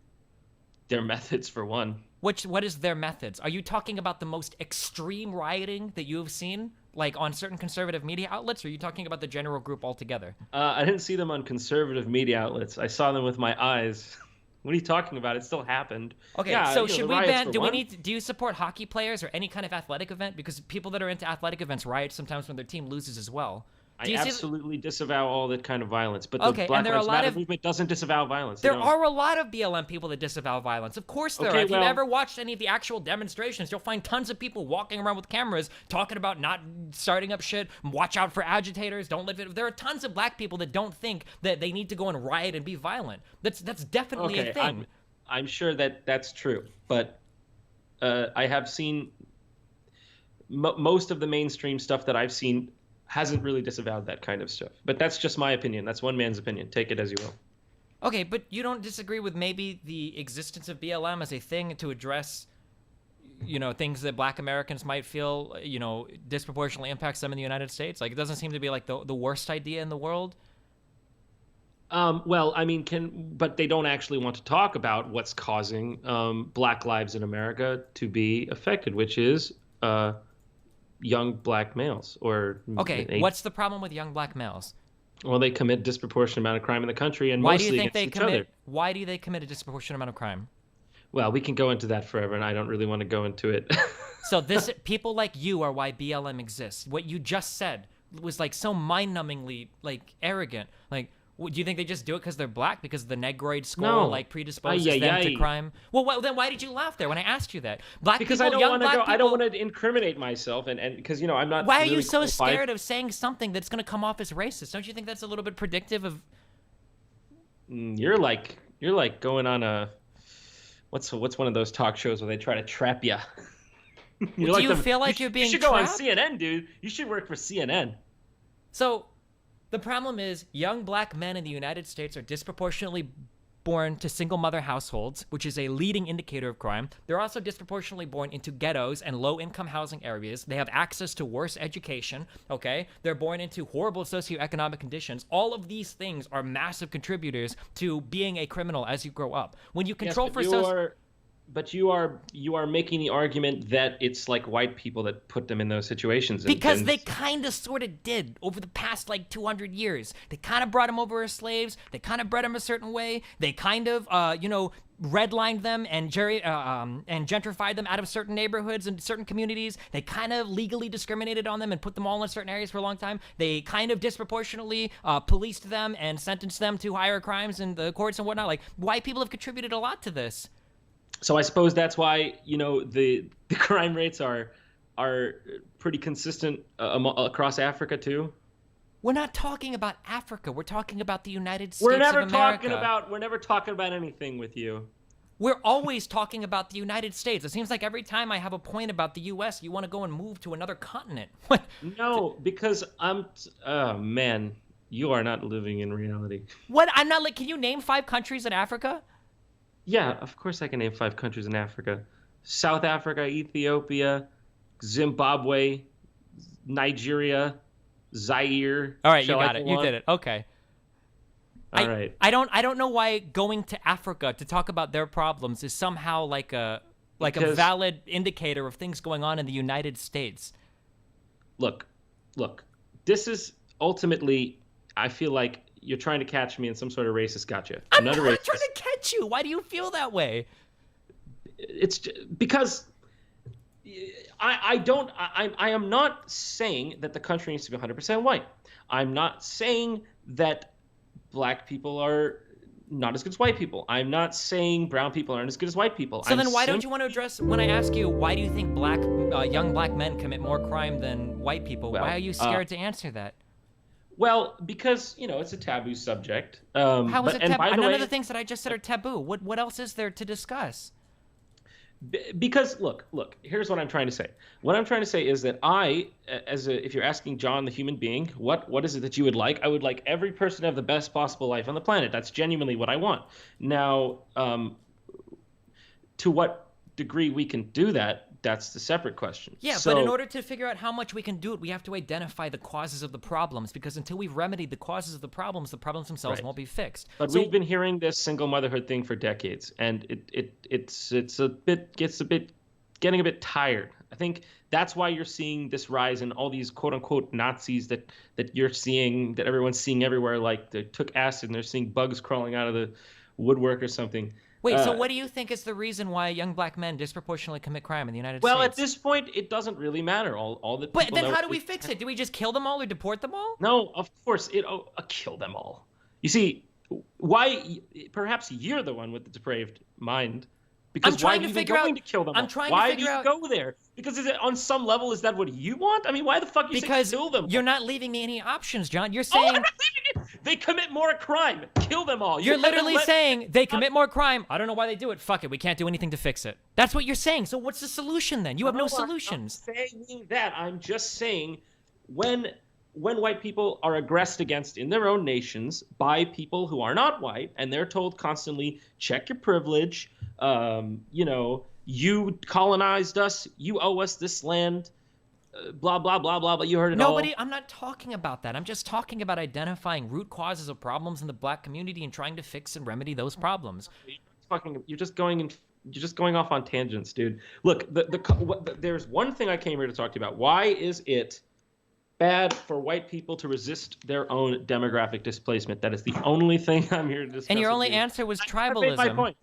Speaker 1: Their methods, for one.
Speaker 2: What is their methods? Are you talking about the most extreme rioting that you have seen, like on certain conservative media outlets, or are you talking about the general group altogether?
Speaker 1: I didn't see them on conservative media outlets. I saw them with my eyes. What are you talking about? It still happened.
Speaker 2: Okay,
Speaker 1: Yeah,
Speaker 2: so
Speaker 1: the
Speaker 2: should we
Speaker 1: riots
Speaker 2: ban?
Speaker 1: for
Speaker 2: Do we
Speaker 1: one.
Speaker 2: need? Do you support hockey players or any kind of athletic event? Because people that are into athletic events riot sometimes when their team loses as well.
Speaker 1: I
Speaker 2: Do you see?
Speaker 1: absolutely disavow all that kind of violence, but the
Speaker 2: Okay, and
Speaker 1: Black
Speaker 2: there are a
Speaker 1: Lives
Speaker 2: lot
Speaker 1: Matter
Speaker 2: of
Speaker 1: movement doesn't disavow violence. They
Speaker 2: there
Speaker 1: don't.
Speaker 2: are a lot of BLM people that disavow violence. Of course there
Speaker 1: Okay,
Speaker 2: are. If you've
Speaker 1: well-
Speaker 2: ever watched any of the actual demonstrations, you'll find tons of people walking around with cameras talking about not starting up shit, watch out for agitators, don't live it. There are tons of black people that don't think that they need to go and riot and be violent. That's definitely
Speaker 1: Okay,
Speaker 2: a thing.
Speaker 1: I'm sure that that's true, but I have seen most of the mainstream stuff that I've seen hasn't really disavowed that kind of stuff. But that's just my opinion. That's one man's opinion. Take it as you will.
Speaker 2: Okay, but you don't disagree with maybe the existence of BLM as a thing to address, things that black Americans might feel, disproportionately impacts them in the United States? Like, it doesn't seem to be like the worst idea in the world.
Speaker 1: Well, I mean, but they don't actually want to talk about what's causing black lives in America to be affected, which is young black males
Speaker 2: Okay, what's the problem with young black males?
Speaker 1: well, they commit disproportionate amount of crime in the country and
Speaker 2: Why do
Speaker 1: mostly
Speaker 2: you think
Speaker 1: against
Speaker 2: they
Speaker 1: each
Speaker 2: commit?
Speaker 1: other.
Speaker 2: Why do they commit a disproportionate amount of crime?
Speaker 1: Well, we can go into that forever, and I don't really want to go into it.
Speaker 2: So people like you are why BLM exists. What you just said was like so mind-numbingly like arrogant. Like, do you think they just do it because they're black? Because the Negroid skull
Speaker 1: No.
Speaker 2: like predisposes
Speaker 1: Ay, ay,
Speaker 2: them to
Speaker 1: ay.
Speaker 2: crime? Well, then why did you laugh there when I asked you that? Black
Speaker 1: Because
Speaker 2: people,
Speaker 1: I don't
Speaker 2: young
Speaker 1: want to
Speaker 2: black
Speaker 1: go.
Speaker 2: people.
Speaker 1: I don't want to incriminate myself, and because I'm not.
Speaker 2: Why are
Speaker 1: really
Speaker 2: you so
Speaker 1: qualified.
Speaker 2: scared of saying something that's going to come off as racist? Don't you think that's a little bit predictive of?
Speaker 1: You're like going on a what's one of those talk shows where they try to trap you.
Speaker 2: Do you feel like you're being
Speaker 1: You should go on
Speaker 2: trapped?
Speaker 1: CNN, dude. You should work for CNN.
Speaker 2: So, the problem is young black men in the United States are disproportionately born to single mother households, which is a leading indicator of crime. They're also disproportionately born into ghettos and low-income housing areas. They have access to worse education, okay? They're born into horrible socioeconomic conditions. All of these things are massive contributors to being a criminal as you grow up. When you control
Speaker 1: Yes,
Speaker 2: for
Speaker 1: but you are making the argument that it's like white people that put them in those situations.
Speaker 2: Because they kind of sort of did over the past like 200 years. They kind of brought them over as slaves. They kind of bred them a certain way. They kind of, redlined them and and gentrified them out of certain neighborhoods and certain communities. They kind of legally discriminated on them and put them all in certain areas for a long time. They kind of disproportionately policed them and sentenced them to higher crimes in the courts and whatnot. Like, white people have contributed a lot to this.
Speaker 1: So I suppose that's why, the crime rates are pretty consistent across Africa too.
Speaker 2: We're not talking about Africa. We're talking about the United States
Speaker 1: We're never
Speaker 2: of America.
Speaker 1: talking about anything with you.
Speaker 2: We're always talking about the United States. It seems like every time I have a point about the U.S., you want to go and move to another continent.
Speaker 1: No, because oh man, you are not living in reality.
Speaker 2: What? I'm not like. Can you name 5 countries in Africa?
Speaker 1: Yeah, of course I can name 5 countries in Africa: South Africa, Ethiopia, Zimbabwe, Nigeria, Zaire.
Speaker 2: All right, you got it. You did it. Okay.
Speaker 1: All right.
Speaker 2: I don't know why going to Africa to talk about their problems is somehow like a valid indicator of things going on in the United States.
Speaker 1: Look. This is ultimately, I feel like you're trying to catch me in some sort of racist gotcha.
Speaker 2: I'm not trying to catch you. Why do you feel that way?
Speaker 1: It's because I am not saying that the country needs to be 100% white. I'm not saying that black people are not as good as white people. I'm not saying brown people aren't as good as white people.
Speaker 2: So then why don't you want to address, when I ask you, why do you think young black men commit more crime than white people?
Speaker 1: Well,
Speaker 2: why are you scared to answer that?
Speaker 1: Well, because, it's a taboo subject.
Speaker 2: How is it taboo? None of the
Speaker 1: way,
Speaker 2: things that I just said are taboo. What else is there to discuss?
Speaker 1: Because look, here's what I'm trying to say. What I'm trying to say is that if you're asking John, the human being, what is it that you would like? I would like every person to have the best possible life on the planet. That's genuinely what I want. Now, to what degree we can do that, that's the separate question.
Speaker 2: Yeah, but in order to figure out how much we can do it, we have to identify the causes of the problems, because until we've remedied the causes of the problems themselves won't be fixed.
Speaker 1: But we've been hearing this single motherhood thing for decades, and it's getting a bit tired. I think that's why you're seeing this rise in all these quote unquote Nazis that you're seeing, that everyone's seeing everywhere. Like they took acid and they're seeing bugs crawling out of the woodwork or something.
Speaker 2: Wait, so what do you think is the reason why young black men disproportionately commit crime in the United States?
Speaker 1: Well, at this point, it doesn't really matter. All the people.
Speaker 2: But then how do we fix it? Do we just kill them all or deport them all?
Speaker 1: No, of course, kill them all. You see, why? Perhaps you're the one with the depraved mind. Because why are you going to kill them? Why do you go there? Because on some level, is that what you want? I mean, why the fuck you say kill them?
Speaker 2: You're not leaving me any options, John. You're saying
Speaker 1: I'm not leaving it. They commit more crime. Kill them all.
Speaker 2: You're literally saying they commit more crime. I don't know why they do it. Fuck it. We can't do anything to fix it. That's what you're saying. So what's the solution then? You have no solutions.
Speaker 1: I'm not saying that. I'm just saying when white people are aggressed against in their own nations by people who are not white, and they're told constantly, check your privilege, you colonized us, you owe us this land, blah, blah, blah, blah, but you heard it all.
Speaker 2: I'm not talking about that. I'm just talking about identifying root causes of problems in the black community and trying to fix and remedy those problems.
Speaker 1: You're just going off on tangents, dude. Look, there's one thing I came here to talk to you about. Why is it bad for white people to resist their own demographic displacement? That is the only thing I'm here to discuss.
Speaker 2: And your only answer was tribalism.
Speaker 1: I made my point.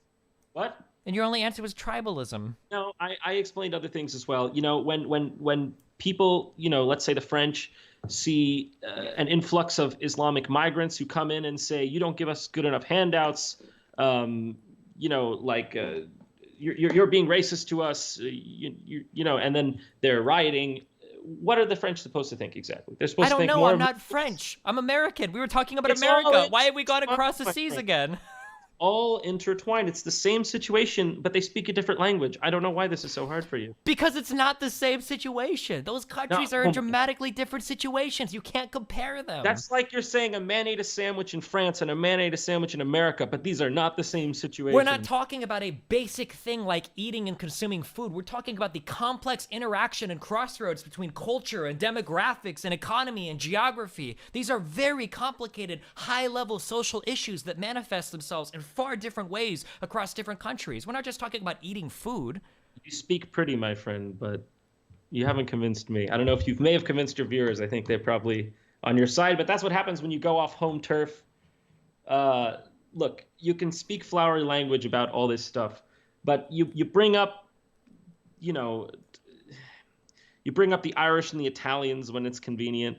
Speaker 1: What?
Speaker 2: And your only answer was tribalism.
Speaker 1: No, I explained other things as well. When people, let's say the French see an influx of Islamic migrants who come in and say, you don't give us good enough handouts, you're being racist to us, and then they're rioting. What are the French supposed to think exactly? They're supposed to think more.
Speaker 2: I'm not French. I'm American. We were talking about America. Why have we gone across the seas again?
Speaker 1: All intertwined. It's the same situation, but they speak a different language. I don't know why this is so hard for you.
Speaker 2: Because it's not the same situation. Those countries are in dramatically different situations. You can't compare them.
Speaker 1: That's like you're saying a man ate a sandwich in France and a man ate a sandwich in America, but these are not the same situations.
Speaker 2: We're not talking about a basic thing like eating and consuming food. We're talking about the complex interaction and crossroads between culture and demographics and economy and geography. These are very complicated, high-level social issues that manifest themselves in far different ways across different countries. We're not just talking about eating food.
Speaker 1: You speak pretty, my friend, but you haven't convinced me. I don't know if you may have convinced your viewers. I think they're probably on your side, but that's what happens when you go off home turf. look, you can speak flowery language about all this stuff, but you bring up, you know, you bring up the Irish and the Italians when it's convenient,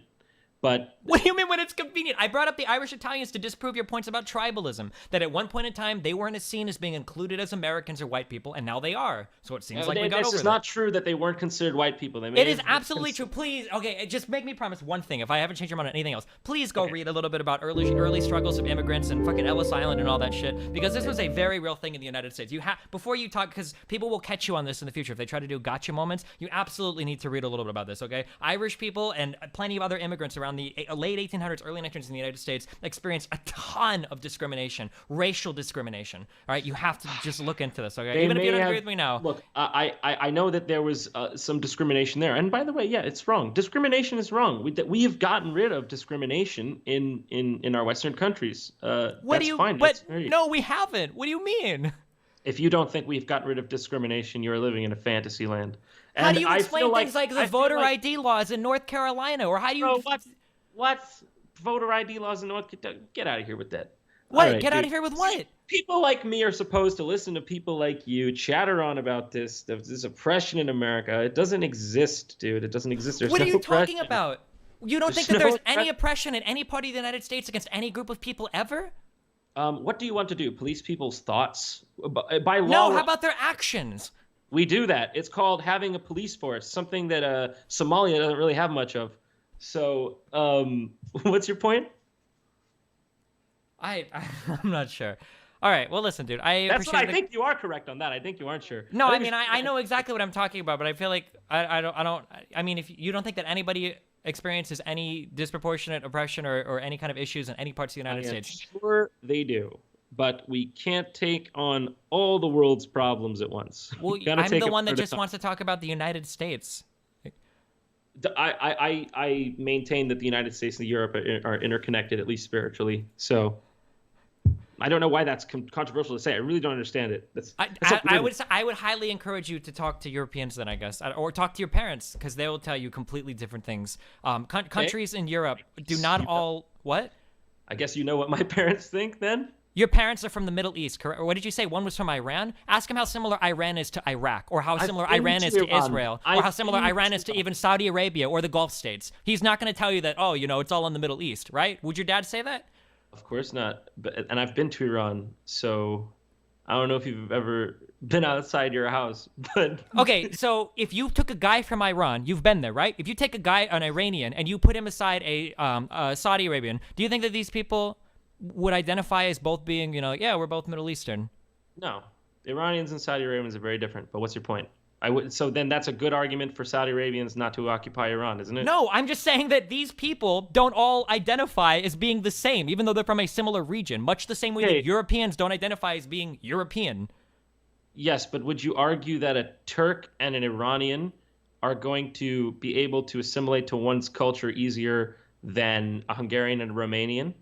Speaker 1: but
Speaker 2: What do you mean when it's convenient? I brought up the Irish Italians to disprove your points about tribalism. That at one point in time, they weren't seen as being included as Americans or white people, and now they are. So it seems like we got over
Speaker 1: this is
Speaker 2: that.
Speaker 1: not true that they weren't considered white people.
Speaker 2: It is absolutely true. Please, okay, just make me promise one thing. If I haven't changed your mind on anything else, please go read a little bit about early struggles of immigrants and fucking Ellis Island and all that shit, because this was a very real thing in the United States. You before you talk, because people will catch you on this in the future if they try to do gotcha moments. You absolutely need to read a little bit about this. Okay, Irish people and plenty of other immigrants around the late 1800s, early 1900s in the United States experienced a ton of discrimination, racial discrimination. All right, you have to just look into this. Okay, even if you don't agree with me now.
Speaker 1: Look, I know that there was some discrimination there, and by the way, yeah, it's wrong. Discrimination is wrong. We have gotten rid of discrimination in our Western countries. That's fine.
Speaker 2: But no, we haven't. What do you mean?
Speaker 1: If you don't think we've gotten rid of discrimination, you're living in a fantasy land. And
Speaker 2: how do you explain things like the voter ID laws in North Carolina, or how do you?
Speaker 1: What voter ID laws in North Carolina? Get out of here with that.
Speaker 2: What? Right, get out of here with what?
Speaker 1: People like me are supposed to listen to people like you chatter on about this oppression in America. It doesn't exist, dude. It doesn't exist. There's
Speaker 2: what
Speaker 1: no
Speaker 2: are you
Speaker 1: oppression.
Speaker 2: talking about? You don't think that there's any oppression in any part of the United States against any group of people ever?
Speaker 1: What do you want to do? Police people's thoughts? By law?
Speaker 2: No, how about their actions?
Speaker 1: We do that. It's called having a police force, something that Somalia doesn't really have much of. So, what's your point?
Speaker 2: I'm not sure. All right. Well, listen, dude.
Speaker 1: I think you are correct on that. I think you aren't sure.
Speaker 2: No, I mean, I know exactly what I'm talking about, but I feel like I mean, if you don't think that anybody experiences any disproportionate oppression or any kind of issues in any parts of the United States.
Speaker 1: Sure, they do. But we can't take on all the world's problems at once.
Speaker 2: Well, I'm the one that just wants to talk about the United States.
Speaker 1: I maintain that the United States and Europe are interconnected, at least spiritually. So I don't know why that's controversial to say. I really don't understand it.
Speaker 2: I would highly encourage you to talk to Europeans then, I guess, or talk to your parents, because they will tell you completely different things. Countries in Europe do not all what?
Speaker 1: I guess you know what my parents think then.
Speaker 2: Your parents are from the Middle East, correct? Or what did you say? One was from Iran? Ask him how similar Iran is to Iraq, or how similar Iran is to Israel, or how similar Iran is to even Saudi Arabia or the Gulf states. He's not going to tell you that, oh, it's all in the Middle East, right? Would your dad say that?
Speaker 1: Of course not. And I've been to Iran, so I don't know if you've ever been outside your house, but...
Speaker 2: Okay, so if you took a guy from Iran, you've been there, right? If you take an Iranian, and you put him aside a Saudi Arabian, do you think that these people would identify as both being, yeah, we're both Middle Eastern?
Speaker 1: No. Iranians and Saudi Arabians are very different, but what's your point? So then that's a good argument for Saudi Arabians not to occupy Iran, isn't it?
Speaker 2: No, I'm just saying that these people don't all identify as being the same, even though they're from a similar region, much the same way that Europeans don't identify as being European.
Speaker 1: Yes, but would you argue that a Turk and an Iranian are going to be able to assimilate to one's culture easier than a Hungarian and a Romanian?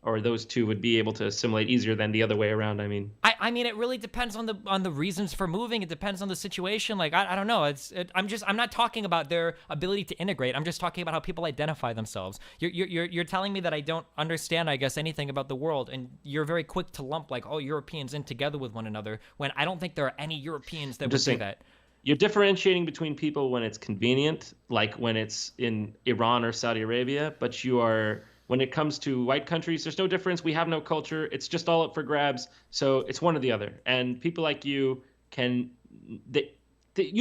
Speaker 1: Or those two would be able to assimilate easier than the other way around, I mean.
Speaker 2: I mean, it really depends on the reasons for moving. It depends on the situation. Like, I don't know. I'm not talking about their ability to integrate. I'm just talking about how people identify themselves. You're telling me that I don't understand, I guess, anything about the world, and you're very quick to lump, like, all Europeans in together with one another, when I don't think there are any Europeans that would do that.
Speaker 1: You're differentiating between people when it's convenient, like when it's in Iran or Saudi Arabia, but you are... When it comes to white countries, there's no difference. We have no culture. It's just all up for grabs. So it's one or the other. And people like you you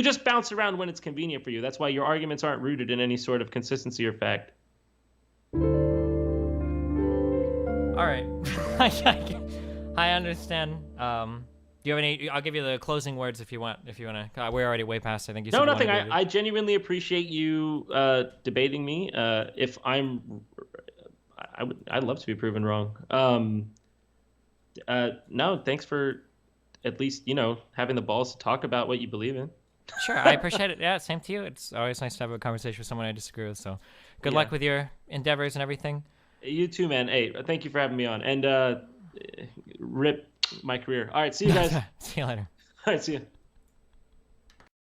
Speaker 1: just bounce around when it's convenient for you. That's why your arguments aren't rooted in any sort of consistency or fact.
Speaker 2: All right. I understand. Do you have any? I'll give you the closing words if you want. If you want to, we're already way past. I think you said.
Speaker 1: No, nothing. I genuinely appreciate you debating me. If I'd love to be proven wrong. No, thanks for at least, having the balls to talk about what you believe in.
Speaker 2: Sure, I appreciate it. Yeah, same to you. It's always nice to have a conversation with someone I disagree with. So good luck with your endeavors and everything.
Speaker 1: You too, man. Hey, thank you for having me on. And rip my career. All right, see you guys.
Speaker 2: See you later.
Speaker 1: All right, see you.